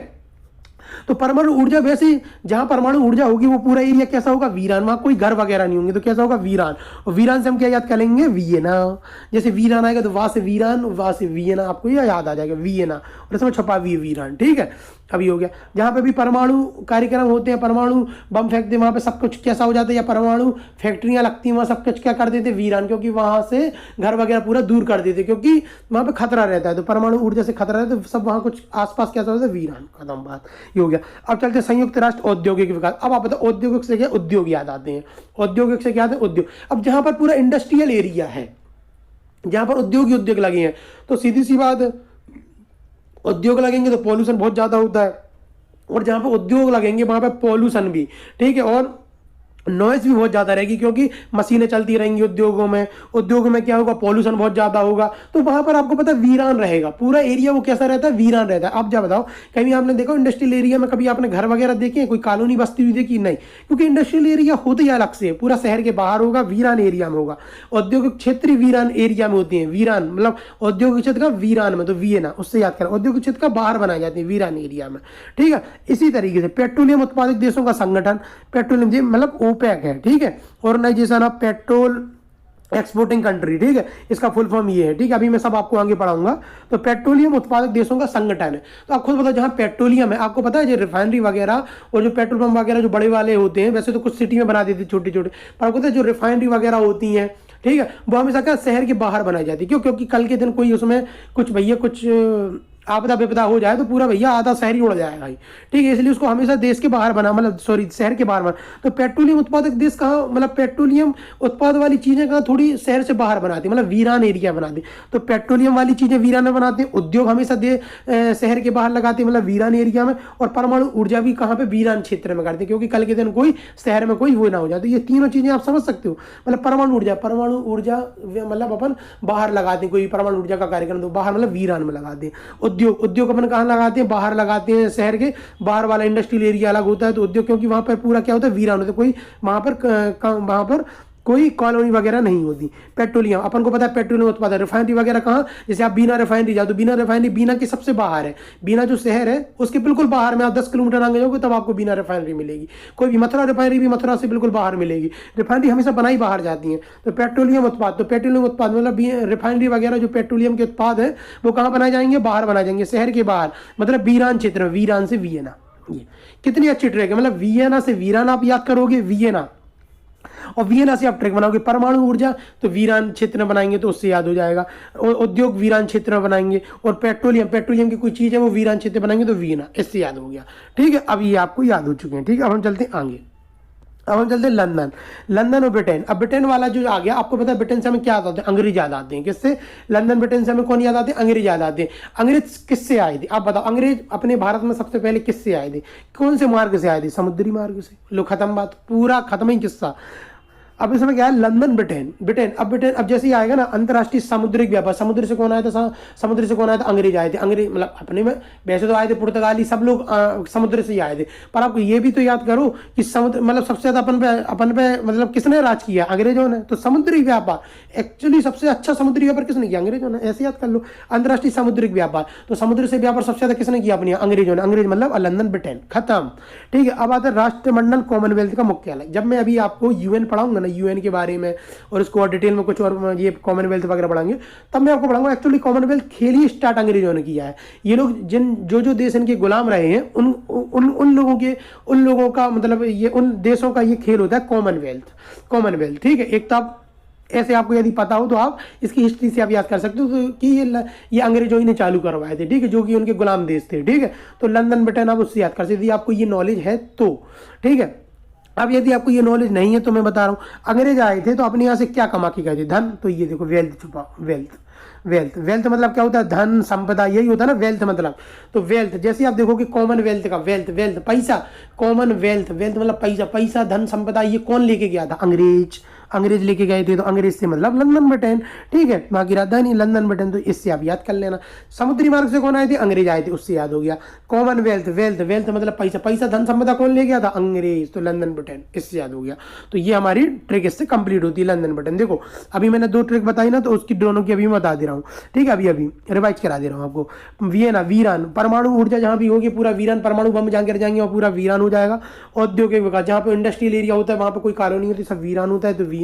तो परमाणु ऊर्जा वैसे ही, जहां परमाणु ऊर्जा होगी वो पूरा एरिया कैसा होगा, वीरान, वहां कोई घर वगैरह नहीं होंगे, तो कैसा होगा, वीरान। और वीरान से हम क्या याद कर लेंगे, वियना। जैसे वीरान आएगा तो वहां से वीरान, वहां से वियना, आपको यह याद आ जाएगा वियना, और इसमें छुपा भी वीरान, ठीक है। अभी हो गया, जहां पे भी परमाणु कार्यक्रम होते हैं, परमाणु बम फेंकते हैं, वहां पे सब कुछ कैसा हो जाता है, या परमाणु फैक्ट्रियां लगती हैं वहां सब कुछ क्या कर देते, वीरान, क्योंकि वहां से घर वगैरह पूरा दूर कर देते, क्योंकि वहां पे खतरा रहता है, तो परमाणु ऊर्जा से खतरा रहता है, तो सब वहां कुछ आसपास कैसा होता है, वीरान, खत्म बात, ये हो गया। अब चलते हैं संयुक्त राष्ट्र औद्योगिक विकास। अब आप बताओ औद्योगिक से क्या, उद्योग याद आते हैं, औद्योगिक से क्या आते हैं, उद्योग। अब जहां पर पूरा इंडस्ट्रियल एरिया है, जहां पर उद्योग लगे हैं, तो सीधी सी बात, उद्योग लगेंगे तो पॉल्यूशन बहुत ज्यादा होता है, और जहां पे उद्योग लगेंगे वहां पे पॉल्यूशन भी, ठीक है, और नॉइज भी बहुत ज्यादा रहेगी, क्योंकि मशीनें चलती रहेंगी उद्योगों में क्या होगा, पॉल्यूशन बहुत ज्यादा होगा, तो वहां पर आपको पता है वीरान रहेगा पूरा एरिया, वो कैसा रहता है, वीरान रहता है। अब जब बताओ कभी आपने देखो इंडस्ट्रियल एरिया में, कभी आपने घर वगैरह देखे, कोई कॉलोनी बस्ती हुई देखी, नहीं, क्योंकि इंडस्ट्रियल एरिया होते ही अलग से, पूरा शहर के बाहर होगा, वीरान एरिया में होगा। औद्योगिक क्षेत्र वीरान एरिया में होती है, वीरान मतलब औद्योगिक क्षेत्र का वीरान में, तो वियना, उससे याद करें, औद्योगिक क्षेत्र का बाहर बनाई जाती है वीरान एरिया में, ठीक है। इसी तरीके से पेट्रोलियम उत्पादक देशों का संगठन, पेट्रोलियम मतलब ओपेक है, ठीक है, organization of petrol exporting country, ठीक है, इसका फुल फॉर्म ये है, ठीक है, अभी मैं सब आपको आगे पढ़ाऊंगा। तो पेट्रोलियम उत्पादक देशों का संगठन है, तो आप खुद बताओ जहां पेट्रोलियम है, आपको पता है जो रिफाइनरी वगैरह और जो पेट्रोल पंप वगैरह जो बड़े वाले होते हैं, वैसे तो कुछ सिटी में बना देते छोटे छोटे, पर आपको पता है जो रिफाइनरी वगैरह होती हैं, ठीक है, वो हमेशा क्या शहर के बाहर बनाई जाती है, क्यों, क्योंकि कल के दिन कोई उसमें कुछ भैया कुछ आपदा विपदा हो जाए तो पूरा भैया आधा शहर ही उड़ जाएगा भाई, ठीक है। इसलिए उसको हमेशा देश के बाहर बना, मतलब सॉरी शहर के बाहर बना। तो पेट्रोलियम उत्पादक देश कहाँ, मतलब पेट्रोलियम उत्पाद वाली चीजें कहाँ थोड़ी शहर से बाहर बनाती, मतलब वीरान एरिया बनाती। तो पेट्रोलियम वाली चीजें वीरान बनाते हैं, उद्योग हमेशा शहर के बाहर लगाते हैं, मतलब वीरान एरिया में। और परमाणु ऊर्जा भी कहाँ पे, वीरान क्षेत्र में करते हैं, क्योंकि कल के दिन कोई शहर में कोई वो ना हो जाए। तो ये तीनों चीजें आप समझ सकते हो। मतलब परमाणु ऊर्जा मतलब अपन बाहर लगाते हैं, कोई परमाणु ऊर्जा का कार्यक्रम तो बाहर मतलब वीरान में लगाते हैं। उद्योग अपन कहाँ लगाते हैं, बाहर लगाते हैं, शहर के बाहर वाला इंडस्ट्रियल एरिया अलग होता है। तो उद्योग, क्योंकि वहां पर पूरा क्या होता है, वीरान होता है, कोई वहां पर कोई कॉलोनी वगैरह नहीं होती। पेट्रोलियम अपन को पता है, पेट्रोलियम उत्पादन रिफाइनरी वगैरह कहाँ, जैसे आप बीना रिफाइनरी जाओ तो बीना रिफाइनरी बीना के सबसे बाहर है। बीना जो शहर है उसके बिल्कुल बाहर में आप 10 किलोमीटर आगे जाओगे तब आपको बीना रिफाइनरी मिलेगी। कोई भी मथुरा रिफाइनरी भी मथुरा से बिल्कुल बाहर मिलेगी। रिफाइनरी हमेशा बनाई बाहर जाती है। तो पेट्रोलियम उत्पाद मतलब रिफाइनरी वगैरह जो पेट्रोलियम के उत्पाद है वो कहाँ बनाए जाएंगे, बाहर बनाए जाएंगे, शहर के बाहर, मतलब वीरान क्षेत्र में। वीरान से वियना, ये कितनी अच्छी ट्रैक है। मतलब वियना से वीरान आप याद करोगे, वियना और वियना से आप ट्रैक बनाओगे। परमाणु ऊर्जा तो वीरान क्षेत्र में बनाएंगे तो उससे याद हो जाएगा। और उद्योग वीरान क्षेत्र में बनाएंगे। और पेट्रोलियम की कोई चीज है वो वीरान क्षेत्र बनाएंगे तो वियना, इससे याद हो गया, ठीक है। अब ये आपको याद हो चुके हैं, ठीक है। अब हम चलते हैं आगे। अब हम चलते हैं लंदन और ब्रिटेन। अब ब्रिटेन वाला जो आ गया, आपको पता है ब्रिटेन से हमें क्या याद आते हैं, अंग्रेज याद आते हैं। किससे, लंदन ब्रिटेन से हमें कौन याद आते हैं, अंग्रेज याद आते हैं। अंग्रेज किससे आए थे, आप बताओ। अंग्रेज अपने भारत में सबसे पहले किससे आए थे, कौन से मार्ग से आए थे, समुद्री मार्ग से। लो खत्म बात, पूरा खत्म ही किस्सा। अब इसमें क्या है, लंदन ब्रिटेन। अब जैसे ही आएगा ना अंतरराष्ट्रीय समुद्रिक व्यापार, समुद्र से कौन आया था, अंग्रेज आए थे। अंग्रेज मतलब अपने में वैसे तो आए थे पुर्तगाली, सब लोग समुद्र से ही आए थे। पर आपको ये भी तो याद करो कि समुद्र मतलब सबसे ज्यादा अपन पे मतलब किसने राज किया, अंग्रेजों ने। तो समुद्री व्यापार एक्चुअली सबसे अच्छा समुद्री व्यापार किसने किया, अंग्रेजों ने। ऐसे याद कर लो, अंतरराष्ट्रीय समुद्रिक व्यापार, तो समुद्र से व्यापार सबसे ज्यादा किसने किया, अपनी अंग्रेजों ने। अंग्रेज मतलब लंदन ब्रिटेन, खत्म, ठीक है। अब आता है राष्ट्रमंडल कॉमनवेल्थ का मुख्यालय। जब मैं अभी आपको यूएन पढ़ाऊंगा ना, यूएन के बारे में, और इसको और डिटेल में कुछ और ये कॉमनवेल्थ वगैरह पढ़ाएंगे, तब मैं आपको पढ़ाऊंगा एक्चुअली कॉमनवेल्थ खेल ही स्टार्ट अंग्रेजों ने किया है। ये लोग जो देश इनके गुलाम रहे हैं उन लोगों का मतलब ये उन देशों का ये खेल होता है कॉमनवेल्थ, ठीक है। एक तो आप ऐसे आपको यदि पता हो तो आप इसकी हिस्ट्री से आप याद कर सकते हो तो कि ये अंग्रेजों ही ने चालू करवाए थे, ठीक है, जो कि उनके गुलाम देश थे, ठीक है। तो लंदन ब्रिटेन आप उससे याद कर सकते, यदि आपको ये नॉलेज है तो, ठीक है। अब यदि आपको ये नॉलेज नहीं है तो मैं बता रहा हूँ, अंग्रेज आए थे तो अपने यहाँ से क्या कमा के गए थे, धन। तो ये देखो वेल्थ छुपा, वेल्थ मतलब क्या होता है, धन संपदा, यही होता है ना वेल्थ मतलब। तो वेल्थ जैसे आप देखोगे कॉमनवेल्थ का वेल्थ पैसा, कॉमनवेल्थ मतलब पैसा धन संपदा, ये कौन लेके गया था, अंग्रेज लेके गए थे। तो अंग्रेज से मतलब लंदन ब्रिटेन, ठीक है, वहां की राजधानी लंदन ब्रिटेन। तो इससे आप याद कर लेना। समुद्री मार्ग से कौन आए थे, अंग्रेज आए थे, उससे याद हो गया। कॉमनवेल्थ वेल्थ मतलब पैसा धन संपदा कौन ले गया था, अंग्रेज, तो लंदन ब्रिटेन, इससे याद हो गया। तो ये हमारी ट्रिक इससे कंप्लीट होती है, लंदन ब्रिटेन। देखो अभी मैंने 2 ट्रिक बताई ना, तो उसकी दोनों की अभी मैं बता दे रहा हूँ, ठीक है, अभी रिवाइज करा दे रहा हूँ आपको। वीरान परमाणु ऊर्जा जहाँ भी होगी पूरा वीरान, परमाणु बम जहाँ गिर जाएंगे वो पूरा वीरान हो जाएगा। औद्योगिक विकास, जहाँ पे इंडस्ट्रियल एरिया होता है वहाँ पे कोई कॉलोनी होती है, सब वीरान होता है, तो वीरान।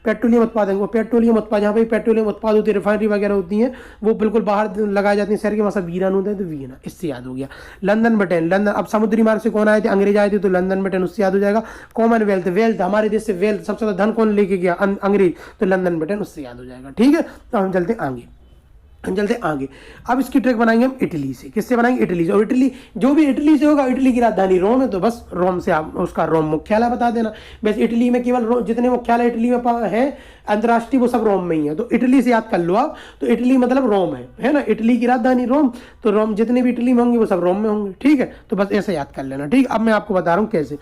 पेट्रोलियम उत्पादन, जहाँ पे पेट्रोलियम उत्पाद होती है, रिफाइनरी वगैरह होती हैं, वो बिल्कुल बाहर लगाई जाती है शहर के, वहाँ सब वीरान होता है, तो वीरान, इससे याद हो गया। लंदन ब्रिटेन, अब समुद्री मार्ग से कौन आए थे, अंग्रेज आए थे, तो लंदन ब्रिटेन, उससे याद हो जाएगा। कॉमनवेल्थ हमारे देश से वेल्थ सबसे ज्यादा धन कौन लेके गया, अंग्रेज, तो लंदन ब्रिटेन, उससे याद हो जाएगा, ठीक है। तो हम चलते आगे। अब इसकी ट्रिक बनाएंगे हम इटली से। किससे बनाएंगे, इटली से। और इटली जो भी इटली से होगा, इटली की राजधानी रोम है, तो बस रोम से आप उसका रोम मुख्यालय बता देना। वैसे इटली में केवल जितने मुख्यालय इटली में है अंतर्राष्ट्रीय, वो सब रोम में ही है, तो इटली से याद कर लो आप। तो इटली मतलब रोम है ना, इटली की राजधानी रोम, तो रोम जितने भी इटली में होंगे वो सब रोम में होंगे, ठीक है। तो बस ऐसे याद कर लेना, ठीक। अब मैं आपको बता रहा हूँ कैसे।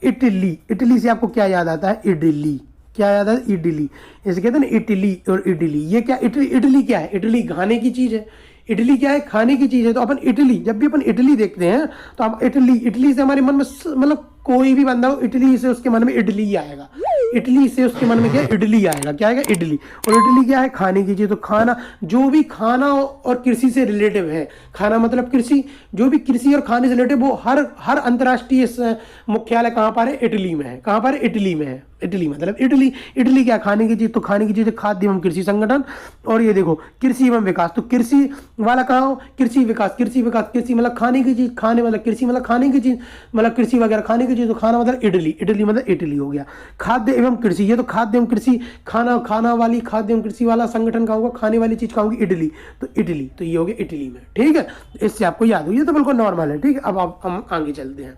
इटली से आपको क्या याद आता है, इडली, क्या याद है, इडली। इसे कहते हैं ना इटली और इडली। ये क्या, इडली क्या है, इडली खाने की चीज है। इडली क्या है, खाने की चीज है। तो अपन इटली, जब भी अपन इटली देखते हैं तो हम इटली से हमारे मन में मतलब कोई भी बंदा हो, इटली से उसके मन में इडली आएगा। इटली से उसके मन में क्या, इडली आएगा। क्या आएगा, इडली। और इडली क्या है, खाने की चीज। तो खाना, जो भी खाना और कृषि से रिलेटिव है, खाना मतलब कृषि, जो भी कृषि और खाने से रिलेटिव, वो हर अंतर्राष्ट्रीय मुख्यालय कहाँ पर है, इटली में है। कहाँ पर है, इटली में है। इटली मतलब इटली, इटली क्या खाने की चीज, तो खाने की चीज खाद्य एवं कृषि संगठन। और ये देखो कृषि एवं विकास, तो कृषि वाला कहाँ हो, कृषि विकास, कृषि विकास, कृषि मतलब खाने की चीज, खाने मतलब कृषि मतलब खाने की चीज, मतलब कृषि वगैरह खाने की चीज, तो खाना मतलब इटली, इटली मतलब इटली हो गया। खाद्य एवं कृषि, ये तो खाद्य एवं कृषि, खाना खाना वाली खाद्य एवं कृषि वाला संगठन कहाँ होगा, खाने वाली चीज कहाँ होगी, इटली, तो इटली, तो ये हो गया इटली में। ठीक है, इससे आपको याद हो, ये तो बिल्कुल नॉर्मल है। ठीक है, अब आप हम आगे चलते हैं।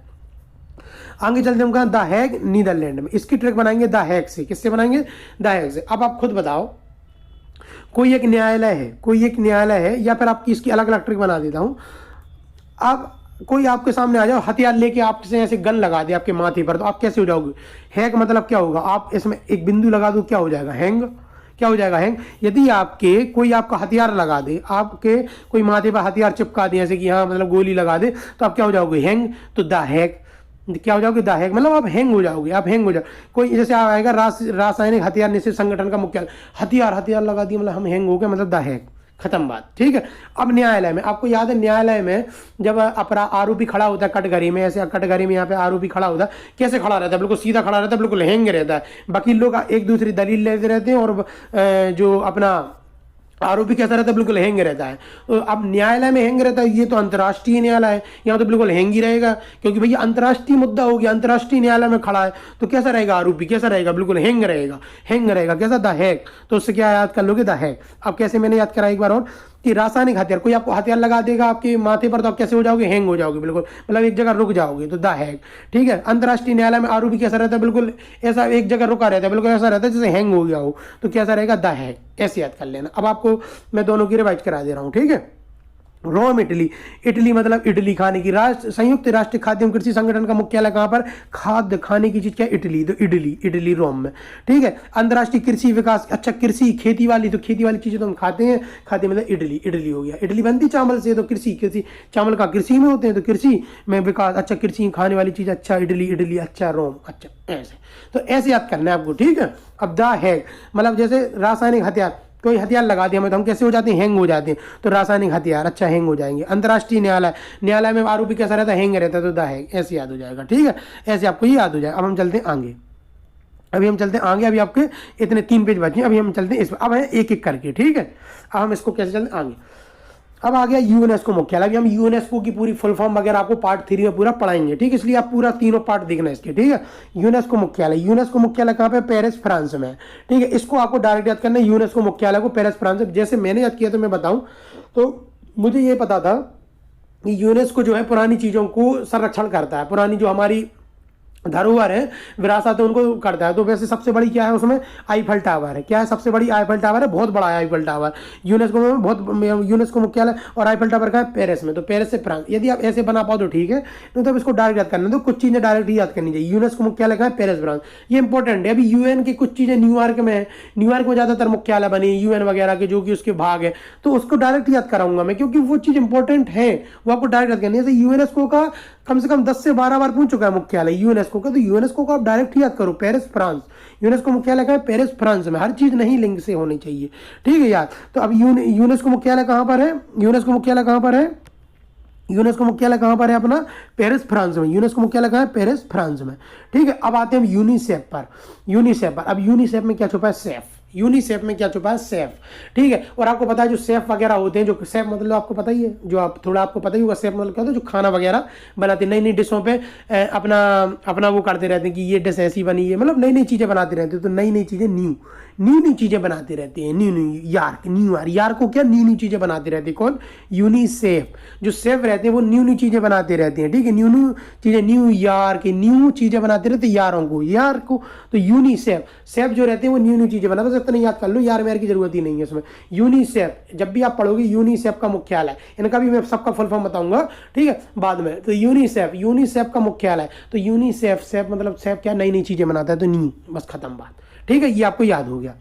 आगे चलते हम कहा द हैग नीदरलैंड में, इसकी ट्रिक बनाएंगे द हैग से। किससे बनाएंगे, द हैग से। अब आप खुद बताओ, कोई एक न्यायालय है, कोई एक न्यायालय है, या फिर आपकी इसकी अलग अलग ट्रिक बना देता हूं। अब कोई आपके सामने आ जाओ, हथियार लेके आपसे ऐसे गन लगा दे आपके माथे पर, तो आप कैसे हो जाओगे, हैग मतलब क्या होगा, आप इसमें एक बिंदु लगा दो, क्या हो जाएगा, हैंग, क्या हो जाएगा, हैंग। यदि आपके कोई आपका हथियार लगा दे, आपके कोई माथे पर हथियार चिपका दे, जैसे कि हाँ मतलब गोली लगा दे, तो आप क्या हो जाओगे, हैंग। तो द हैग, क्या हो जाओगे, द हैग मतलब आप हैंग हो जाओगे, आप हैंग हो जाओ। कोई जैसे आएगा रासायनिक हथियार निषेध संगठन का मुख्यालय, हथियार हथियार लगा दिया, मतलब हम हैंग हो गए, मतलब द हैग, खत्म बात। ठीक है, अब न्यायालय में, आपको याद है न्यायालय में जब आरोपी खड़ा होता है कटघरे में, ऐसे कटघरे में यहाँ पे आरोपी खड़ा होता है, कैसे खड़ा रहता है, बिल्कुल सीधा खड़ा रहता है, बिल्कुल हैंग रहता है। वकील लोग एक दूसरी दलील लेते रहते हैं, और जो अपना आरोपी कैसा रहता है, बिल्कुल हैंग रहता है। तो अब न्यायालय में हैंग रहता है, ये तो अंतर्राष्ट्रीय न्यायालय है, यहाँ तो बिल्कुल हैंग ही रहेगा, क्योंकि भैया अंतर्राष्ट्रीय मुद्दा हो गया, अंतर्राष्ट्रीय न्यायालय में खड़ा है, तो कैसा रहेगा आरोपी, कैसा रहेगा, बिल्कुल हैंग रहेगा, हैंग रहेगा, कैसा, द हैग। तो उससे क्या याद कर लोगे, द हैग। अब कैसे, मैंने याद करा एक बार और, कि रासायनिक हथियार, कोई आपको हथियार लगा देगा आपके माथे पर, तो आप कैसे हो जाओगे, हैंग हो जाओगे, बिल्कुल मतलब एक जगह रुक जाओगे, तो द हैग। ठीक है, अंतर्राष्ट्रीय न्यायालय में आरोपी कैसा रहता है, बिल्कुल ऐसा एक जगह रुका रहता है, बिल्कुल ऐसा रहता है जैसे हैंग हो गया हो, तो कैसा रहेगा, द हैग। ऐसे याद कर लेना। अब आपको मैं दोनों की रिवाइज करा दे रहा हूं। ठीक है, रोम इटली, इटली मतलब इडली खाने की, संयुक्त राष्ट्र खाद्य एवं कृषि संगठन का मुख्यालय कहां पर, खाद्य खाने की चीज क्या, इटली, तो इडली, इडली रोम में। ठीक है, अंतर्राष्ट्रीय कृषि विकास, अच्छा कृषि खेती वाली, तो खेती वाली चीजें तो हम खाते हैं, खाते मतलब इडली, इडली हो गया। इडली बनती चावल से, तो कृषि, कृषि चावल का कृषि में होते हैं, तो कृषि में विकास, अच्छा कृषि खाने वाली चीज, अच्छा इडली, इडली, अच्छा रोम, अच्छा ऐसे, तो ऐसे याद करना है आपको। ठीक है, अब द हैग मतलब जैसे रासायनिक हथियार, कोई हथियार लगा दिया हमें, तो हम कैसे हो जाते हैं, हैंग हो जाते हैं, तो रासायनिक हथियार, अच्छा हैंग हो जाएंगे। अंतर्राष्ट्रीय न्यायालय, न्यायालय में आरोपी कैसा रहता है, हैंग रहता है, तो द हैग, ऐसे याद हो जाएगा। ठीक है, ऐसे आपको ये याद हो जाएगा। अब हम चलते हैं आगे, अभी हम चलते हैं आगे, अभी आपके इतने 3 पेज बचे, अभी हम चलते हैं इस, अब है एक एक करके। ठीक है, अब हम इसको कैसे चलते हैं आगे। अब आ गया यूनेस्को मुख्यालय। अभी हम यूनेस्को की पूरी फुल फॉर्म वगैरह आपको पार्ट 3 में पूरा पढ़ाएंगे। ठीक है, इसलिए आप पूरा तीनों पार्ट देखना इसके। ठीक है, यूनेस्को मुख्यालय, यूनेस्को मुख्यालय कहाँ पे, पेरिस फ्रांस में। ठीक है, इसको आपको डायरेक्ट याद करना है, यूनेस्को मुख्यालय को पेरिस फ्रांस में। जैसे मैंने याद किया तो मैं बताऊं, तो मुझे ये पता था कि यूनेस्को जो है पुरानी चीजों को संरक्षण करता है, पुरानी जो हमारी धरोहर है, विरासत है, उनको करता है। तो वैसे सबसे बड़ी क्या है उसमें, आईफल टावर है। क्या है, सबसे बड़ी आईफल टावर है, बहुत बड़ा है आईफल टावर यूनेस्को में, बहुत, यूनेस्को मुख्यालय। और आईफल टावर का है पेरिस में, तो पेरिस से फ्रांस। यदि आप ऐसे बना पाओ तो ठीक है, नहीं तो इसको डायरेक्ट याद करना, तो कुछ चीजें डायरेक्ट याद करनी चाहिए। यूनेस्को मुख्यालय का है पेरिस फ्रांस, ये इंपॉर्टेंट है। अभी यूएन की कुछ चीजें न्यूयॉर्क में है, न्यूयॉर्क में ज्यादातर मुख्यालय बनी है यूएन वगैरह के, जो कि उसके भाग है, तो उसको डायरेक्ट याद कराऊंगा मैं, क्योंकि वो चीज इंपॉर्टेंट है, वो आपको डायरेक्ट याद करनी है। जैसे यूनेस्को का कम से कम 10 से 12 बार पूछ चुका है मुख्यालय यूनेस्को का, तो यूनेस्को को आप डायरेक्ट ही याद करो, पेरिस फ्रांस। यूनेस्को मुख्यालय का है पेरिस फ्रांस में, हर चीज नहीं लिंक से होनी चाहिए। ठीक है यार, तो अब यूनेस्को मुख्यालय कहां पर है, यूनेस्को मुख्यालय कहां पर है, यूनेस्को मुख्यालय कहां पर है अपना, पेरिस फ्रांस में। यूनेस्को मुख्यालय कहां है, पेरिस फ्रांस में। ठीक है, अब आते हैं हम यूनिसेफ पर। यूनिसेफ पर, अब यूनिसेफ में क्या छुपा है, सेफ। यूनिसेफ में क्या छुपा है, सेफ। ठीक है, और आपको पता है जो सेफ वगैरह होते हैं, जो सेफ मतलब आपको पता ही है, जो आप थोड़ा आपको पता ही होगा सेफ मतलब क्या होता है, जो खाना वगैरह बनाते हैं, नई नई डिशों पे अपना अपना वो करते रहते हैं कि ये डिश ऐसी बनी है, मतलब नई नई चीजें बनाते रहते हैं। तो नई नई चीजें, न्यू चीजें बनाते रहते हैं, न्यू यार को क्या, न्यू चीजें बनाते रहते हैं। कौन, यूनिसेफ। जो सेफ रहते हैं वो न्यू चीजें बनाते रहते हैं। ठीक है, न्यू चीजें, न्यू चीजें बनाते रहते हैं, यार को। तो यूनिसेफ, सेफ जो रहते हैं वो न्यू चीजें बनाते हैं। इतना याद कर लो, यार मेरे की जरूरत ही नहीं है इसमें। यूनिसेफ जब भी आप पढ़ोगे, यूनिसेफ का मुख्यालय, इनका भी मैं सबका फुल फॉर्म बताऊंगा, ठीक है, बाद में। तो यूनिसेफ का मुख्यालय, तो यूनिसेफ, सेफ मतलब सेफ क्या, नई नई चीजें बनाता है, तो न्यू, बस खत्म बात। ठीक है, ये आपको याद हो गया।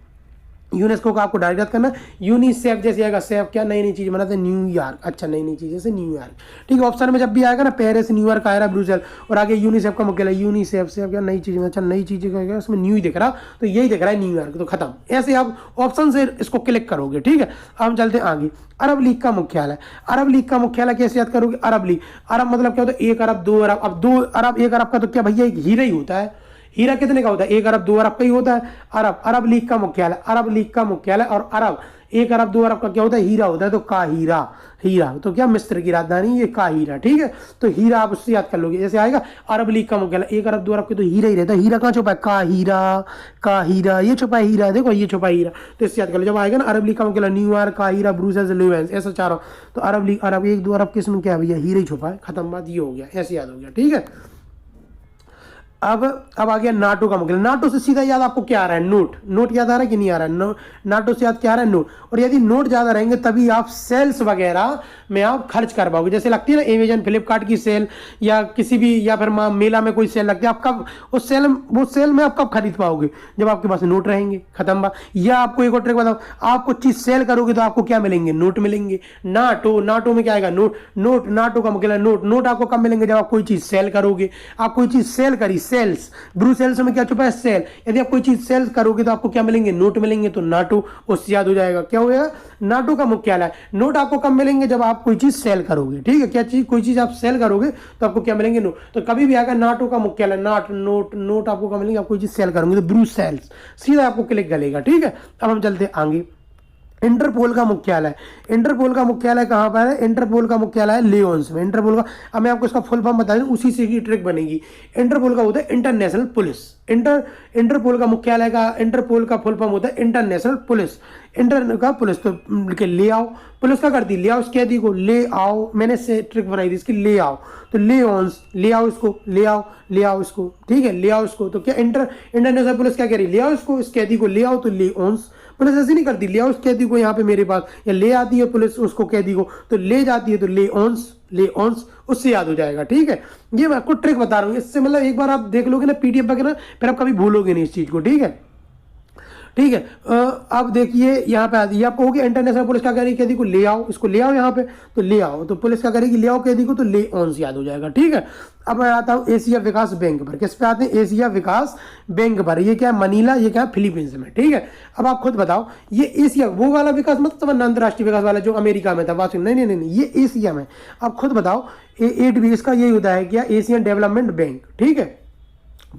यूनेस्को का आपको डायरेक्ट याद करना, यूनिसेफ जैसे आएगा, सेफ क्या, नई नई चीज बनाते हैं, न्यूयॉर्क, अच्छा नई नई चीज जैसे न्यूयॉर्क। ठीक है, ऑप्शन में जब भी आएगा ना, पेरिस, न्यूयॉर्क, कायरा, ब्रुसेल, और आगे यूनिसेफ का मुख्यालय, यूनिसेफ, सेफ क्या, नई चीज में, अच्छा नई चीज का उसमें न्यू ही दिख रहा, तो यही दिख रहा है न्यूयॉर्क, तो खत्म। ऐसे आप ऑप्शन से इसको क्लिक करोगे। ठीक है, अब हम चलते हैं आगे। अरब लीग का मुख्यालय, अरब लीग का मुख्यालय कैसे याद करोगे, अरब लीग, अरब मतलब क्या होता है, 1 अरब 2 अरब। अब 2 अरब 1 अरब का तो क्या भैया, एक हीरा ही होता है। हीरा कितने का होता है? 1 अरब 2 अरब का ही होता है। अरब, अरब लीग का मुख्यालय, अरब लीग का मुख्यालय, और अरब 1 अरब 2 अरब का क्या होता है? हीरा होता है। तो काहिरा, हीरा तो क्या मिस्र की राजधानी ये काहिरा, ठीक है। तो हीरा आप उससे याद कर लोगे, जैसे आएगा अरब लीग का मुख्यालय 1 अरब 2 अरब के, तो हीरा ही रहता है। हीरा कहाँ छुपा है? काहिरा, काहिरा ये छुपा है हीरा, देखो ये छुपा है हीरा। तो इससे याद कर लो, जब आएगा ना अरब लीग का मुख्यालय न्यूयॉर्क, काहिरा, ब्रुसेल्स, लुवेंस, ऐसा चारों, तो अरब लीग, अरब 1 2 अरब के इसमें क्या है भैया? हीरा ही छुपा है, खत्म बात, ये हो गया, ऐसे याद हो गया, ठीक है। अब आ गया नाटो का मुख्यालय। नाटो से सीधा याद आपको क्या आ रहा है? नोट, नोट याद आ रहा है कि नहीं आ रहा है? नाटो से याद क्या आ रहा है? नोट। और यदि नोट ज्यादा रहेंगे तभी आप सेल्स वगैरह में आप खर्च कर पाओगे। जैसे लगती है ना अमेजन फ्लिपकार्ट की सेल, या किसी भी, या फिर मेला में कोई सेल लगती है, आप कब उस सेल, वो सेल में आप कब खरीद पाओगे? जब आपके पास नोट रहेंगे, खत्म बात। या आपको एक और ट्रिक बताओ, आप कुछ चीज सेल करोगे तो आपको क्या मिलेंगे? नोट मिलेंगे। नाटो, नाटो में क्या आएगा? नोट, नोट, नाटो का मुख्यालय नोट। नोट आपको कब मिलेंगे? जब आप कोई चीज सेल करोगे। आप कोई चीज सेल करी, सेल्स, ब्रुसेल्स में क्या छुपा है? सेल। यदि आप कोई चीज सेल करोगे तो आपको क्या मिलेंगे? नोट मिलेंगे। तो नाटो उससे याद हो जाएगा, क्या हो जाएगा? नाटो का मुख्यालय। नोट आपको कब मिलेंगे? जब आप कोई चीज सेल करोगे, ठीक है। क्या चीज, कोई चीज आप सेल करोगे तो आपको क्या मिलेंगे? नोट। तो कभी भी आएगा नाटो का मुख्यालय, नाट, नोट, नोट आपको कब मिलेंगे? आप कोई चीज सेल करोगे तो ब्रुसेल्स, सीधा आपको क्लिक करेगा, ठीक है। अब हम चलते आगे। इंटरपोल का मुख्यालय, इंटरपोल का मुख्यालय कहाँ पर है? इंटरपोल का मुख्यालय है लियोन्स में। इंटरपोल का, अब मैं आपको इसका फुल फॉर्म बता दूं, उसी से की ट्रिक बनेगी। इंटरपोल का होता है इंटरनेशनल पुलिस। इंटरपोल का मुख्यालय का, इंटरपोल का फुल फॉर्म होता है इंटरनेशनल पुलिस। इंटर का पुलिस, तो के ले आओ, पुलिस क्या करती है? ले आओ उस कैदी को, ले आओ, मैंने से ट्रिक बनाई थी इसकी, ले आओ, तो लियोन्स, ले आओ इसको, ले आओ, ले आओ इसको, ठीक है, ले आओ इसको। तो क्या इंटरनेशनल पुलिस क्या कह रही है? ले आओ इसको, इस कैदी को ले आओ, तो लियोन्स। पुलिस ऐसे नहीं करती, ले आओ उस कैदी को यहाँ पे मेरे पास, या ले आती है पुलिस उसको कैदी को, तो ले जाती है, तो ले ऑन्स, ले ऑन्स, उससे याद हो जाएगा, ठीक है। ये मैं आपको ट्रिक बता रहा हूँ, इससे मतलब एक बार आप देख लोगे ना पीडीएफ वगैरह, फिर आप कभी भूलोगे नहीं इस चीज को, ठीक है, ठीक है। अब देखिए यहाँ पे आती है, आप कहोगे इंटरनेशनल पुलिस क्या करेगी? कैदी को ले आओ, इसको ले आओ यहाँ पे, तो ले आओ, तो पुलिस क्या करेगी? ले आओ कैदी को, तो ले ऑन्स याद हो जाएगा, ठीक है। अब मैं आता हूँ एशिया विकास बैंक पर। किस पे आते हैं? एशिया विकास बैंक पर। ये क्या है? मनीला, ये क्या है? फिलीपींस में, ठीक है। अब आप खुद बताओ, ये एशिया वो वाला विकास मत समझना, अंतरराष्ट्रीय विकास वाला जो अमेरिका में था, बात नहीं नहीं नहीं, ये एशिया में। अब खुद बताओ, 8 इसका यही होता है क्या? एशियन डेवलपमेंट बैंक, ठीक है,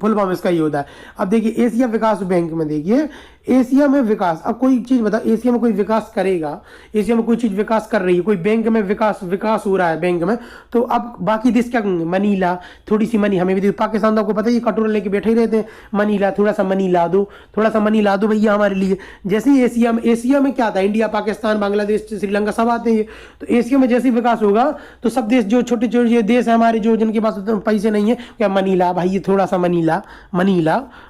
फुल फॉर्म इसका ही होता है। अब देखिए एशिया विकास बैंक में, देखिए एशिया में विकास, अब कोई चीज बताओ, एशिया में कोई विकास करेगा, एशिया में कोई चीज विकास कर रही है, कोई बैंक में विकास हो रहा है बैंक में, तो अब बाकी देश क्या कहेंगे? मनी ला, थोड़ी सी मनी हमें भी दे। पाकिस्तान तो आपको पता है ये कटोरा लेके बैठे ही रहते हैं, मनी ला, थोड़ा सा मनी ला दो, थोड़ा सा मनी ला दो भैया हमारे लिए। जैसे ही एशिया में क्या था? इंडिया, पाकिस्तान, बांग्लादेश, श्रीलंका सब आते हैं। तो एशिया में जैसे विकास होगा तो सब देश, जो छोटे छोटे देश है हमारे, जो जिनके पास पैसे नहीं है, क्या मनी ला भाई, ये थोड़ा सा मनी ला,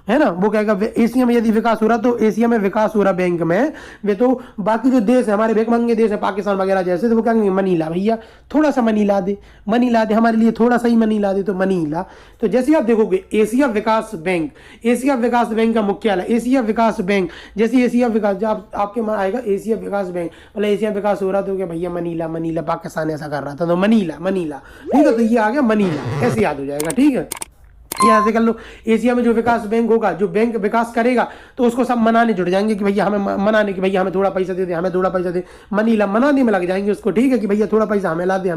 है ना, वो कहेगा। एशिया में यदि विकास हो रहा, तो एशिया में विकास हो रहा बैंक में, वे तो बाकी जो देश है हमारे भिखमंगे देश है, पाकिस्तान वगैरह जैसे, तो वो क्या कहेंगे? मनी ला भैया, थोड़ा सा मनी ला दे, मनी ला दे हमारे लिए, थोड़ा सा ही मनी ला दे, तो मनी ला। तो जैसे आप देखोगे एशिया विकास बैंक, एशिया विकास बैंक का मुख्यालय, एशिया विकास बैंक, जैसे एशिया विकास, जब आपके मन आएगा एशिया विकास बैंक, मतलब एशिया विकास हो रहा, तो क्या भैया मनी ला, पाकिस्तान ऐसा कर रहा था, तो मनी ला, ठीक है, तो ये आ गया मनी ला, ऐसे याद हो जाएगा, ठीक है। यहाँ से कर लो, एशिया में जो विकास बैंक होगा, जो बैंक विकास करेगा, तो उसको सब मनाने जुट जाएंगे कि भैया हमें मनाने, कि भैया हमें थोड़ा पैसा दे दे, हमें थोड़ा पैसा दे, मनीला मनाने में लग जाएंगे उसको, ठीक है, कि भैया थोड़ा पैसा हमें ला दे,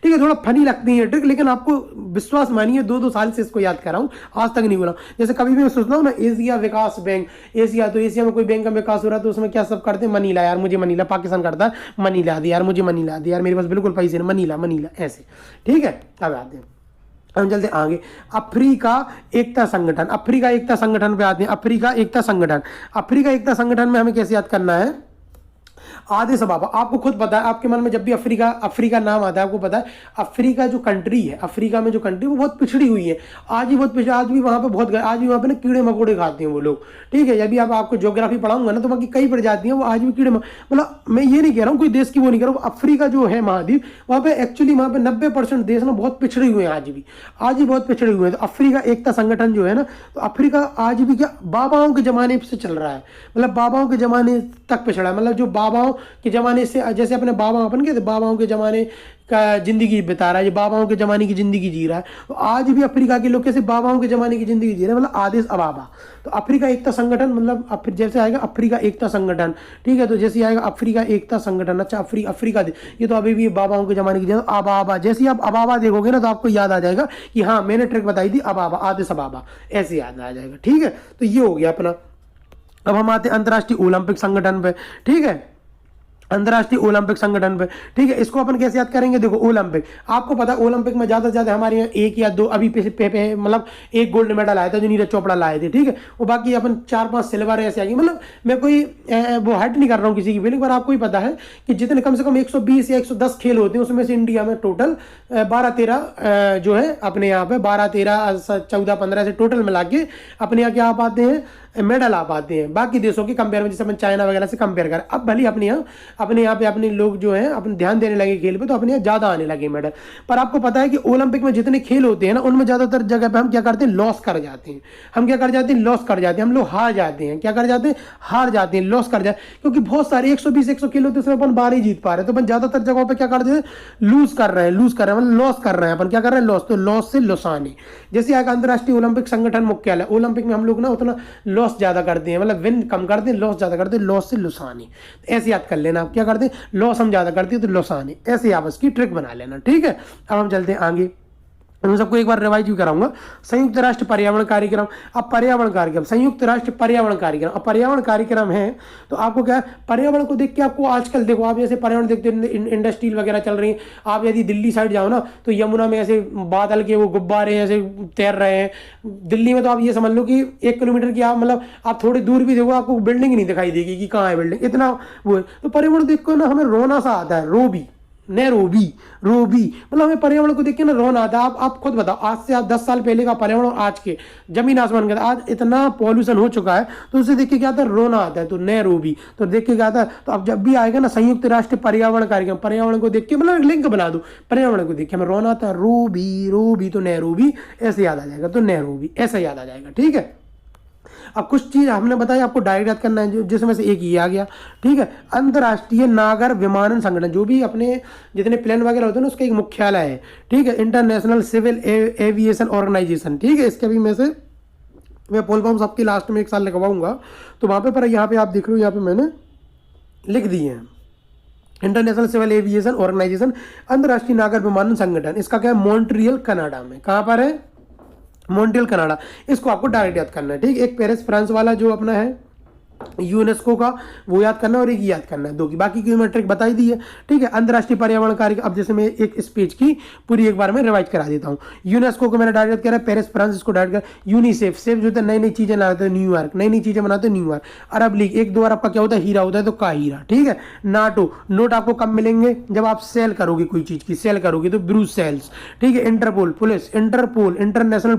ठीक है। थोड़ा फनी लगती है ट्रिक, लेकिन आपको विश्वास मानिए 2-2 साल से इसको याद कर रहा हूँ, आज तक नहीं बोला। जैसे कभी भी मैं सोचता हूँ ना एशिया विकास बैंक, एशिया, तो एशिया में कोई बैंक का विकास हो रहा है, तो उसमें क्या सब करते हैं? मनीला, यार मुझे मनीला, पाकिस्तान करता है मनी ला दे यार, मुझे मनी ला दे यार, मेरे पास बिल्कुल पैसे नहीं, मनीला, ऐसे, ठीक है। अब आते हैं, हम चलते आगे। अफ्रीका एकता संगठन, अफ्रीका एकता संगठन पे आते हैं। अफ्रीका एकता संगठन में हमें कैसे याद करना है? आधे सब आपको खुद पता है, आपके मन में जब भी अफ्रीका नाम आता है, आपको पता है अफ्रीका जो कंट्री है, अफ्रीका में जो कंट्री, वो बहुत पिछड़ी हुई है, आज भी बहुत पिछड़ी, आज भी वहाँ पे ना कीड़े मकोड़े खाते हैं वो लोग, ठीक है। जब आपको ज्योग्राफी पढ़ाऊंगा ना, तो वहाँ की कई प्रजाति हैं, वो आज भी मतलब मैं ये नहीं कह रहा हूँ कोई देश की वो नहीं कह रहा हूँ, अफ्रीका जो है महाद्वीप, वहाँ पे एक्चुअली वहाँ पे 90% देश ना बहुत पिछड़े हुए हैं, आज भी बहुत पिछड़े हुए हैं। तो अफ्रीका एकता संगठन जो है ना, तो अफ्रीका आज भी क्या बाबाओं के जमाने से चल रहा है, मतलब बाबाओं के जमाने तक पिछड़ा है, मतलब जो बाबाओं के ज़माने से, जैसे अपने अपन के बाबाओं के ज़माने का ज़िंदगी बिता रहा है, बाबाओं के ज़माने की ज़िंदगी जी रहा है, तो आज भी अफ्रीका के लोग कैसे बाबाओं के ज़माने की ज़िंदगी जी रहे हैं, मतलब आदिस अबाबा। तो अफ्रीका एकता संगठन, मतलब जैसे आएगा अफ्रीका एकता संगठन, ठीक है, तो जैसे आएगा अफ्रीका एकता संगठन, अच्छा अफ्रीका ये तो अभी भी बाबाओं के ज़माने की अबाबा, जैसे ही आप अबाबा देखोगे ना तो आपको याद आ जाएगा कि हाँ मैंने ट्रिक बताई थी, अबाबा आदिस अबाबा, ऐसे याद आ जाएगा, ठीक है। तो ये हो गया अपना। अब हम आते हैं अंतर्राष्ट्रीय ओलंपिक संगठन पे, ठीक है, अंतर्राष्ट्रीय ओलंपिक संगठन पे, ठीक है। इसको अपन कैसे याद करेंगे, देखो ओलंपिक, आपको पता है ओलंपिक में ज़्यादा से ज़्यादा हमारे यहाँ 1 या 2 अभी मतलब 1 गोल्ड मेडल आया था जो नीरज चोपड़ा लाए थे, ठीक है, वो बाकी अपन 4-5 सिल्वर ऐसे आएगी। मतलब मैं कोई वो हट नहीं कर रहा हूँ किसी की भी, पर आपको ही पता है कि जितने कम से कम 120 या 110 खेल होते हैं उसमें से इंडिया में टोटल 12-13 जो है अपने यहाँ पे 12-13-14-15 से टोटल मिला के अपने यहाँ क्या आ पाते हैं, मेडल आ पाते हैं बाकी देशों के कंपेयर में, जैसे अपन चाइना वगैरह से कंपेयर करें। अब भले अपने यहाँ पे अपने लोग जो हैं अपने ध्यान देने लगे खेल पे, तो अपने यहाँ ज़्यादा आने लगे मेडल। पर आपको पता है कि ओलंपिक में जितने खेल होते हैं ना उनमें ज़्यादातर जगह पे हम क्या करते हैं, लॉस कर जाते हैं। हम क्या कर जाते हैं, लॉस कर जाते हैं, हम लोग हार जाते हैं। क्या कर जाते हैं, हार जाते हैं, लॉस कर जाते हैं, क्योंकि बहुत सारे 120-100 खेल होते हैं उसमें अपन 12 ही जीत पा रहे हैं, तो अपन ज़्यादातर जगहों पर क्या करते हैं, लूज कर रहे हैं, मतलब लॉस कर रहे हैं। अपन क्या कर रहे हैं, लॉस, तो लॉस से लुसाने। जैसे आगे अंतर्राष्ट्रीय ओलंपिक संगठन मुख्यालय, ओलंपिक में हम लोग ना उतना लॉस ज़्यादा करते हैं, मतलब विन कम करते हैं, लॉस ज़्यादा करते हैं, लॉस से लुसाने, ऐसे याद कर लेना। आप क्या करते हैं, लॉस हम ज़्यादा करते हैं तो लुसाने, ऐसे आप इसकी ट्रिक बना लेना, ठीक है। अब हम चलते हैं आगे, मैं सबको एक बार रिवाइज भी कराऊंगा। संयुक्त राष्ट्र पर्यावरण कार्यक्रम, अब पर्यावरण कार्यक्रम, संयुक्त राष्ट्र पर्यावरण कार्यक्रम, अब पर्यावरण कार्यक्रम है तो आपको क्या है, पर्यावरण को देख के आपको आजकल देखो, आप जैसे पर्यावरण देखते हैं, इंडस्ट्रीज वगैरह चल रही है, आप यदि दिल्ली साइड जाओ ना तो यमुना में ऐसे बादल के वो गुब्बारे ऐसे तैर रहे हैं। दिल्ली में तो आप ये समझ लो कि 1 किलोमीटर की आप मतलब आप थोड़ी दूर भी देखो आपको बिल्डिंग नहीं दिखाई देगी कि कहाँ है बिल्डिंग, इतना वो है। तो पर्यावरण देख कर ना हमें रोना सा आता है, रोबी, मतलब हमें पर्यावरण को देख के ना रोना आता है। आप खुद बताओ, आज से आप 10 साल पहले का पर्यावरण और आज के जमीन आसमान का, आज इतना पॉल्यूशन हो चुका है, तो उसे देख के क्या आता है, रोना आता है। तो रोबी, तो देख के क्या आता है, तो अब जब भी आएगा ना संयुक्त राष्ट्र पर्यावरण कार्यक्रम, पर्यावरण को देख के मतलब लिंक बना दो, पर्यावरण को देख के हमें रोना आता है, रोबी, तो रोबी ऐसे याद आ जाएगा, तो रोबी ऐसा याद आ जाएगा, ठीक है। अब कुछ चीज हमने बताई आपको डायरेक्ट याद करना है, जिसमें से एक ये आ गया, ठीक है। अंतर्राष्ट्रीय नागर विमानन संगठन, जो भी अपने जितने प्लेन वगैरह होते हैं ना उसका एक मुख्यालय है, ठीक है। इंटरनेशनल सिविल एविएशन ऑर्गेनाइजेशन, ठीक है। इसके भी मैं फुल फॉर्म सबके लास्ट में एक साल लिखवाऊंगा, तो वहां पर यहाँ पे आप देख लो, यहाँ पे मैंने लिख दिए हैं इंटरनेशनल सिविल एविएशन ऑर्गेनाइजेशन, अंतर्राष्ट्रीय नागर विमानन संगठन। इसका क्या है, मॉन्ट्रियल कनाडा में, कहाँ पर है, मॉन्ट्रियल कनाडा। इसको आपको डायरेक्ट याद करना है, ठीक। एक पेरिस फ्रांस वाला जो अपना है यूनेस्को का, वो याद करना और एक याद करना है, दो की बाकी की मैं ट्रिक बताई दी है, ठीक है। अंतर्राष्ट्रीय पर्यावरण कार्यक्रम, अब जैसे मैं एक इस पेज की पूरी एक बार में रिवाइज करा देता हूँ। यूनेस्को को मैंने डायरेक्ट करा, पेरिस फ्रांस इसको डायरेक्ट करा। यूनिसेफ, सेफ जो होता है नई नई चीजें लाते हैं, न्यूयॉर्क नई नई चीजें बनाते हैं, न्यूयॉर्क। अरब लीग, 1-2 अरब का क्या होता है, हीरा होता है, तो काहीरा, ठीक है। नाटो, नोट आपको कब मिलेंगे, जब आप सेल करोगे, कोई चीज की सेल करोगे तो ब्रूसेल्स, ठीक है। Interpol police, Interpol international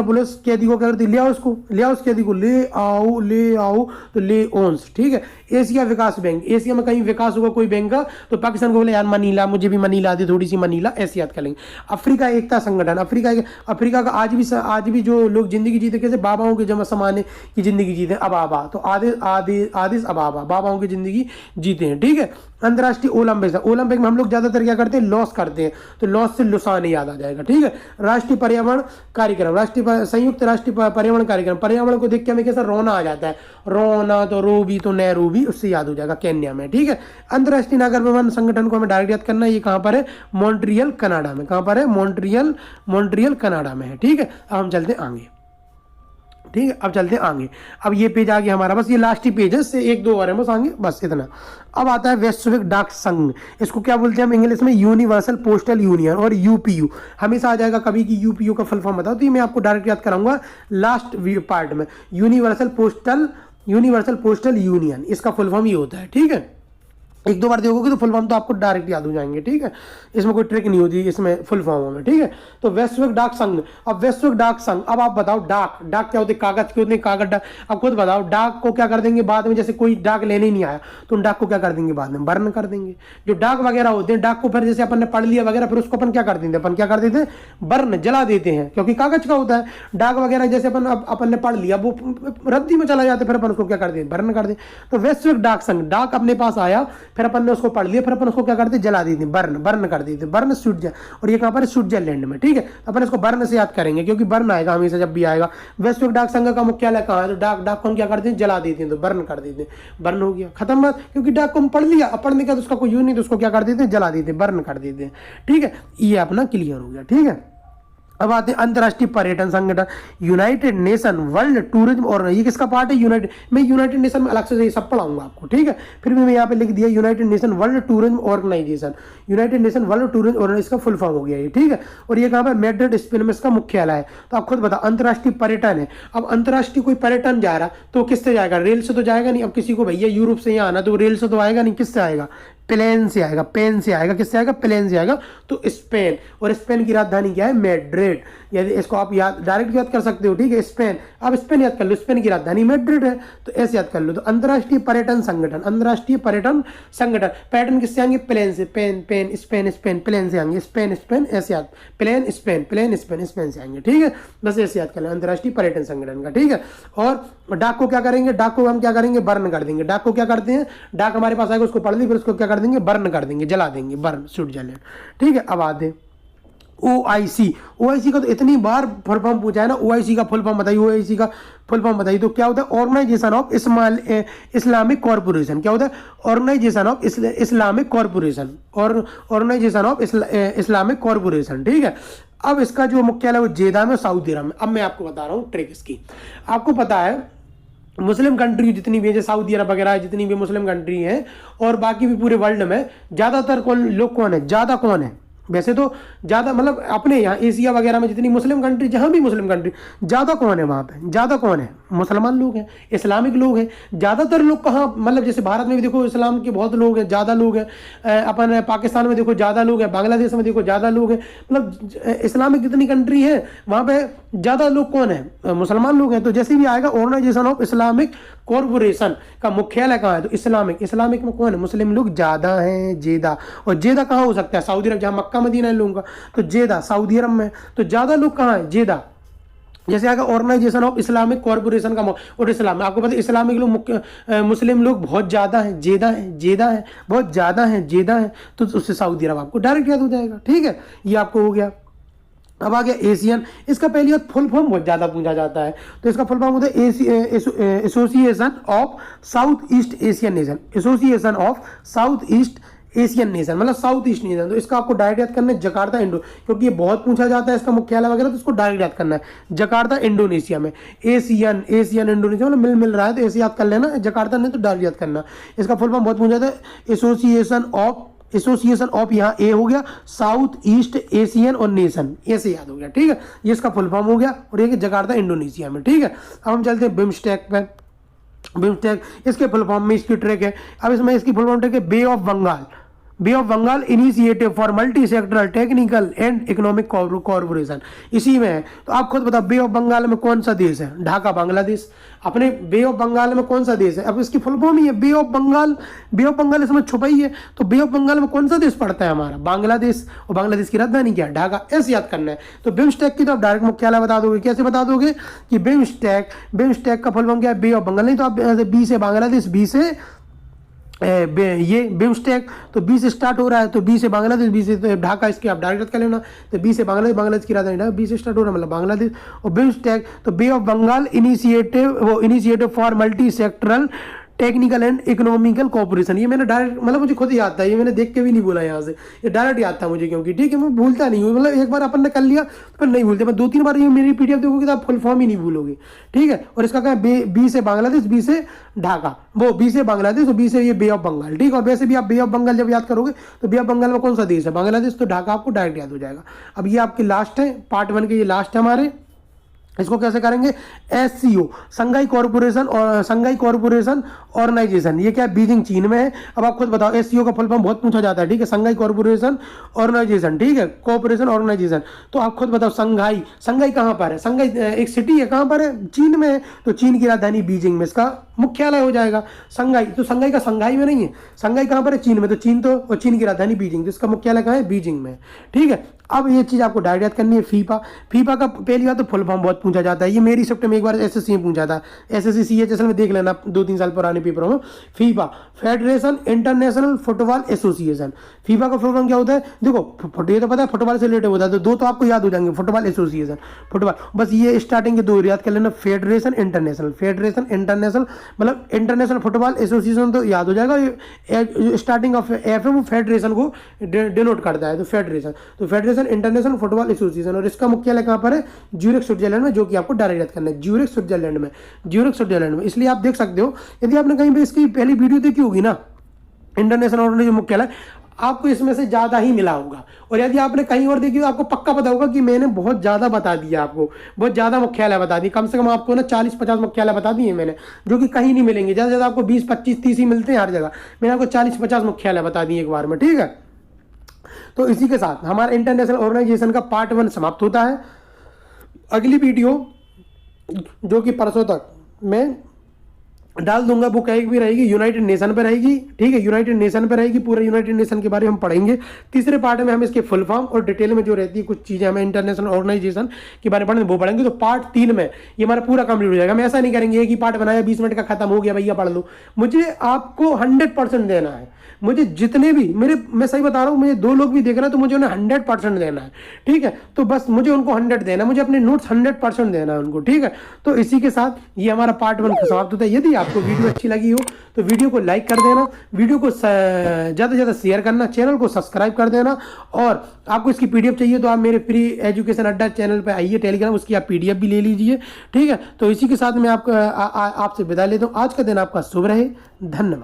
police, कैदी को क्या करती है, ले आओ उस कैदी को, ले आओ तो ले ओन्स, ठीक है। एशिया विकास बैंक, एशिया में कहीं विकास होगा कोई बैंक का तो पाकिस्तान को बोले यार मनीला, मुझे भी मनीला दे, थोड़ी सी मनीला, ऐसे याद कर लेंगे। अफ्रीका एकता संगठन, अफ्रीका का आज भी जो लोग जिंदगी जीते कैसे, बाबाओं के जमा समाने की जिंदगी जीते, अबाबा, तो आदिस अबाबा, बाबाओं की जिंदगी जीते हैं, ठीक है। अंतर्राष्ट्रीय ओलंपिक में हम लोग ज्यादातर क्या करते हैं, लॉस करते हैं, तो लॉस से लुसाने याद आ जाएगा, ठीक है। राष्ट्रीय पर्यावरण कार्यक्रम, संयुक्त राष्ट्रीय पर्यावरण कार्यक्रम, पर्यावरण को देख के हमें कैसा रोना आ जाता है, रोना, तो रोबी, तो नैरोबी, उससे याद हो जाएगा, केन्या में, ठीक है। अंतर्राष्ट्रीय नागर विमानन संगठन को हमें डायरेक्ट याद करना है, ये कहां पर है, मॉन्ट्रियल कनाडा में, कहां पर है, मॉन्ट्रियल कनाडा में है, ठीक है। अब हम चलते आगे, ठीक है। अब चलते हैं आगे, अब ये पेज आ गया हमारा, बस ये लास्ट ही पेज है, से 1-2 और है बस आगे, बस इतना। अब आता है वैश्विक डाक संघ, इसको क्या बोलते हैं हम इंग्लिश में, यूनिवर्सल पोस्टल यूनियन, और यूपीयू हमेशा आ जाएगा कभी की, यूपीयू का फुल फॉर्म बताओ, तो ये मैं आपको डायरेक्ट याद कराऊंगा लास्ट पार्ट में। यूनिवर्सल पोस्टल यूनियन, इसका फुल फॉर्म ये होता है, ठीक है। एक दो बार देखोगे तो फुल फॉर्म तो आपको डायरेक्ट याद हो जाएंगे, ठीक है, इसमें कोई ट्रिक नहीं होती इसमें फुल फॉर्म में, ठीक है। तो वैश्विक डाक संघ, अब वैश्विक डाक संघ, अब आप बताओ डाक, डाक क्या होती है, कागज के होते हैं, कागज डाक, अब खुद बताओ डाक को क्या कर देंगे बाद में, जैसे कोई डाक लेने ही नहीं आया तो डाक को क्या कर देंगे बाद में, बर्न कर देंगे। जो डाक वगैरह होते हैं, डाक को फिर जैसे अपन ने पढ़ लिया वगैरह, फिर उसको अपन क्या कर देते हैं, अपन क्या कर देते हैं, बर्न, जला देते हैं, क्योंकि कागज का होता है। डाक वगैरह जैसे अपन ने पढ़ लिया वो रद्दी में चला जाता है, फिर अपन उसको क्या कर दें, बर्न कर दें। तो वैश्विक डाक संघ, डाक अपने पास आया, फिर अपन ने उसको पढ़ लिया, फिर अपन उसको क्या करते, जला देते, बर्न, बर्न कर देते, बर्न स्विट्जरलैंड, और ये कहां पर है, स्विट्जरलैंड में, ठीक है। अपन इसको बर्न से याद करेंगे क्योंकि बर्न आएगा हमेशा जब भी आएगा। वैश्विक डाक संघ का मुख्यालय कहां है, तो डाक को हम क्या करते हैं, जला देते हैं, तो बर्न कर देते हैं, बर्न हो गया, खत्म बात, क्योंकि डाक को हम पढ़ लिया, अब पढ़ने का तो उसका कोई यूज नहीं, तो उसको क्या कर देते हैं, जला देते, बर्न कर देते हैं, ठीक है। ये अपना क्लियर हो गया, ठीक है। अब आते हैं अंतर्राष्ट्रीय पर्यटन संगठन, यूनाइटेड नेशन वर्ल्ड टूरिज्म, और ये किसका पार्ट है, यूनाइटेड, मैं यूनाइटेड नेशन में अलग से ये सब पढ़ाऊंगा आपको, ठीक है। फिर भी मैं यहाँ पे लिख दिया United Nation World Tourism Organization, United Nation World Tourism Organization, इसका फुल फॉर्म हो गया ये, ठीक है। और ये कहाँ पर, मैड्रिड स्पेन में इसका मुख्यालय है। तो आप खुद बताओ, अंतर्राष्ट्रीय पर्यटन है, अब अंतर्राष्ट्रीय कोई पर्यटन जा रहा तो किससे जाएगा, रेल से तो जाएगा नहीं। अब किसी को भैया यूरोप से यहाँ आना तो रेल से तो आएगा नहीं, किससे आएगा, प्लेन से आएगा, पेन से आएगा, किससे आएगा, प्लेन से आएगा। तो स्पेन, और स्पेन की राजधानी क्या है, मैड्रिड, यदि इसको आप याद डायरेक्ट याद कर सकते हो, ठीक है। स्पेन, आप स्पेन याद कर लो, स्पेन की राजधानी मैड्रिड है, तो ऐसे याद कर लो। तो अंतर्राष्ट्रीय पर्यटन संगठन, अंतर्राष्ट्रीय पर्यटन संगठन, पर्यटन किससे आएंगे, प्लेन से, pen pen Spain Spain, plane से आएंगे, स्पेन स्पेन, ऐसे याद, plane Spain, plane Spain, Spain से आएंगे, ठीक है। बस ऐसे याद कर लो अंतर्राष्ट्रीय पर्यटन संगठन का, ठीक है। और डाक को क्या करेंगे, डाक को हम क्या करेंगे, बर्न कर देंगे। डाक को क्या करते हैं, डाक हमारे पास आएगा, उसको पढ़ ली, फिर उसको क्या कर देंगे, बर्न कर देंगे, जला देंगे, बर्न, स्विट्जरलैंड, ठीक है। अब आते OIC, OIC का तो इतनी बार फुल फॉर्म पूछा है ना, OIC का फुल फॉर्म बताइए, OIC का फुल फॉर्म बताइए। तो क्या होता है, ऑर्गेनाइजेशन ऑफ इस्लामिक कॉर्पोरेशन, क्या होता है, ऑर्गेनाइजेशन ऑफ इस्लामिक कॉर्पोरेशन, और ऑर्गेनाइजेशन ऑफ इस्लामिक कॉर्पोरेशन, ठीक है। अब इसका जो मुख्यालय वो जेदा में, सऊदी अरब में। अब मैं आपको बता रहा हूँ ट्रिक इसकी, आपको पता है मुस्लिम कंट्री जितनी भी है, जैसे सऊदी अरब वगैरह जितनी भी मुस्लिम कंट्री हैं, और बाकी भी पूरे वर्ल्ड में ज्यादातर लोग कौन है, ज्यादा कौन है, वैसे तो ज्यादा मतलब अपने यहाँ एशिया वगैरह में जितनी मुस्लिम कंट्री, जहां भी मुस्लिम कंट्री, ज्यादा कौन है वहां पे, ज्यादा कौन है, मुसलमान लोग हैं, इस्लामिक लोग हैं। ज्यादातर लोग कहाँ, मतलब जैसे भारत में भी देखो इस्लाम के बहुत लोग हैं, ज्यादा लोग हैं, अपन पाकिस्तान में देखो ज्यादा लोग हैं, बांग्लादेश में देखो ज्यादा लोग हैं, मतलब इस्लामिक जितनी कंट्री है वहां पे ज्यादा लोग कौन है, मुसलमान लोग हैं। तो जैसे भी आएगा ऑर्गेनाइजेशन ऑफ इस्लामिक कॉर्पोरेशन का मुख्यालय कहाँ है, तो इस्लामिक, इस्लामिक में कौन है, मुस्लिम लोग ज्यादा हैं, जेदा, और जेदा कहाँ हो सकता है, सऊदी अरब, जहां मक्का मदीना है लोगों का, तो जेदा सऊदी अरब में, तो ज्यादा लोग कहाँ है, जेदा। जैसे आएगा ऑर्गेनाइजेशन ऑफ इस्लामिक कॉर्पोरेशन का, और इस्लाम में आपको पता है इस्लामिक लोग मुस्लिम लोग बहुत ज्यादा हैं, जेदा है, जेदा है, बहुत ज्यादा है, जेदा है, तो उससे सऊदी अरब आपको डायरेक्ट याद हो जाएगा, ठीक है। ये आपको हो गया। अब आ गया एशियन, इसका पहली बार फुल फॉर्म बहुत ज्यादा पूछा जाता है, तो इसका फुल फॉर्म होता है association of south east Asian nation, association of south east Asian nation, मतलब साउथ ईस्ट नेशन। तो इसका आपको डायरेक्ट याद करना है जकार्ता इंडो, क्योंकि ये बहुत पूछा जाता है इसका मुख्यालय वगैरह, तो इसको डायरेक्ट याद करना है जकार्ता इंडोनेशिया में। एशियन, एशियन इंडोनेशिया मतलब मिल रहा है, तो ऐसे याद कर लेना, जकार्ता नहीं तो डायरेक्ट याद करना। इसका फुल फॉर्म बहुत पूछा जाता है, एसोसिएशन ऑफ यहाँ ए हो गया, साउथ ईस्ट एशियन और नेशन, ऐसे याद हो गया, ठीक है। ये इसका फुल फॉर्म हो गया, और ये जकार्ता इंडोनेशिया में, ठीक है। अब हम चलते हैं बिम्स्टेक पे। बिम्स्टेक, इसके फुल फॉर्म में इसकी ट्रैक है। अब इसमें इसकी फुल फॉर्म ट्रैक है bay of Bengal, bay of Bengal initiative for multi sectoral technical and economic corporation, इसी में है। तो आप खुद बताओ बे ऑफ बंगाल में कौन सा देश है, ढाका बांग्लादेश। अपने बे ऑफ बंगाल में कौन सा देश है, अब इसकी फुल फॉर्म ही है bay of Bengal, bay of Bengal इसमें छुपा ही है। तो बे ऑफ बंगाल में कौन सा देश पड़ता है हमारा, बांग्लादेश, और बांग्लादेश की राजधानी क्या है, ढाका, ऐसे याद करना है। तो बिम्स्टेक की तो आप डायरेक्ट मुख्यालय बता दोगे, कैसे बता दोगे कि बिम्स्टेक का फुल फॉर्म क्या है, बे ऑफ बंगाल, नहीं तो आप बी से बांग्लादेश, बी से ये बिम्स्टेक, तो बी से स्टार्ट हो रहा है, तो बी से बांग्लादेश, बी से ढाका, इसके आप डायरेक्ट कर लेना। तो बी से बांग्लादेश, बांग्लादेश की राजधानी बी से स्टार्ट हो रहा है, मतलब बांग्लादेश। और बिम्स्टेक तो bay of Bengal initiative for multi sectoral technical and economical corporation, ये मैंने डायरेक्ट, मतलब मुझे खुद याद था, ये मैंने देख के भी नहीं बोला यहाँ से, ये डायरेक्ट याद था मुझे, क्योंकि ठीक है मैं भूलता नहीं हूँ, मतलब एक बार अपन ने कर लिया फिर नहीं भूलते, मैं 2-3 बार ये मेरी पीडीएफ देखोगे तो आप फुल फॉर्म ही नहीं भूलोगे, ठीक है। और इसका क्या है, बी से बांग्लादेश, बी से ढाका, वो बी से बांग्लादेश और बी से ये बे ऑफ बंगाल, ठीक है। और वैसे भी आप बे ऑफ बंगाल जब याद करोगे तो बे ऑफ बंगाल में कौन सा देश है, बांग्लादेश, तो ढाका आपको डायरेक्ट याद हो जाएगा। अब ये आपकी लास्ट है, पार्ट 1 के ये लास्ट है हमारे, इसको कैसे करेंगे? SCO, Shanghai corporation organization. ये क्या है? बीजिंग चीन में है। अब आप खुद बताओ, SCO का फुल फॉर्म बहुत पूछा जाता है, ठीक है? संघाई कॉर्पोरेशन ऑर्गेनाइजेशन, ठीक है, कोऑपरेशन ऑर्गेनाइजेशन। तो आप खुद बताओ, संघाई कहाँ पर है? संघाई एक सिटी है, कहाँ पर है? चीन में है। तो चीन की राजधानी बीजिंग में इसका मुख्यालय हो जाएगा। संघाई, तो संघाई का संघाई में नहीं है, संघाई कहाँ पर है? चीन में। तो चीन की राजधानी बीजिंग, तो इसका मुख्यालय कहाँ है? बीजिंग में, ठीक है। अब ये चीज आपको डायरेक्ट याद करनी है। फीफा का पहली बात तो फुल फॉर्म बहुत पूछा जाता है, ये मेरी शिफ्ट में एक बार SSC में पूछा था, SSC CHSL में देख लेना 2-3 साल पुराने पेपरों में। FIFA, federation international football association. FIFA का फुल फॉर्म क्या होता है? देखो, ये तो पता है फुटबॉल से रिलेटेड होता है, तो 2 तो आपको याद हो जाएंगे, फुटबॉल एसोसिएशन, फुटबॉल, बस ये स्टार्टिंग के 2 याद कर लेना। फेडरेशन इंटरनेशनल मतलब इंटरनेशनल फुटबॉल एसोसिएशन तो याद हो जाएगा। स्टार्टिंग ऑफ एफ है वो फेडरेशन को डिनोट करता है, तो फेडरेशन इंटरनेशनल फुटबॉल एसोसिएशन। और इसका मुख्यालय कहाँ पर है? ज्यूरिख स्विट्जरलैंड में, जो कि आपको डायरेक्ट याद करना है, ज्यूरिख स्विट्जरलैंड में। इसलिए आप देख सकते हो, यदि आपने कहीं पे इसकी पहली वीडियो देखी होगी ना, इंटरनेशनल ऑर्गेनाइजेशन मुख्यालय, आपको इसमें से ज्यादा ही मिला होगा। और यदि आपने कहीं और देखी हो, आपको पक्का पता होगा कि मैंने बहुत ज्यादा बता दिया, आपको बहुत ज्यादा मुख्यालय बता दी, कम से कम आपको ना 40-50 मुख्यालय बता दिए मैंने, जो कि कहीं नहीं मिलेंगे। ज्यादा ज्यादा आपको 20, 25, 30 ही मिलते हैं हर जगह। मैंने आपको 40-50 मुख्यालय बता दिए एक बार में, ठीक है। तो इसी के साथ हमारा इंटरनेशनल ऑर्गेनाइजेशन का पार्ट 1 समाप्त होता है। अगली वीडियो जो कि परसों तक मैं डाल दूंगा, वो कहीं भी रहेगी, यूनाइटेड नेशन पे रहेगी, ठीक है, यूनाइटेड नेशन पे रहेगी। पूरे यूनाइटेड नेशन के बारे में हम पढ़ेंगे। तीसरे पार्ट में हम इसके फुल फॉर्म और डिटेल में जो रहती है कुछ चीजें हमें इंटरनेशनल ऑर्गेनाइजेशन के बारे में पढ़ेंगे, वो पढ़ेंगे। तो पार्ट 3 में ये हमारा पूरा कंप्लीट हो जाएगा। हम ऐसा नहीं करेंगे एक ही पार्ट बनाया 20 मिनट का खत्म हो गया भैया पढ़ लो। मुझे आपको 100% देना है। मुझे जितने भी मैं सही बता रहा हूँ, मुझे 2 लोग भी देख रहे हैं तो मुझे उन्हें 100% देना है, ठीक है। तो बस मुझे उनको 100 देना है, मुझे अपने नोट्स 100% देना है उनको, ठीक है। तो इसी के साथ ये हमारा पार्ट 1 समाप्त होता है। यदि आपको वीडियो अच्छी लगी हो तो वीडियो को लाइक कर देना, वीडियो को ज़्यादा से ज़्यादा शेयर करना, चैनल को सब्सक्राइब कर देना। और आपको इसकी PDF चाहिए तो आप मेरे फ्री एजुकेशन अड्डा चैनल पर आइए टेलीग्राम, उसकी आप PDF भी ले लीजिए, ठीक है। तो इसी के साथ मैं आपसे विदा लेता हूँ। आज का दिन आपका शुभ रहे। धन्यवाद।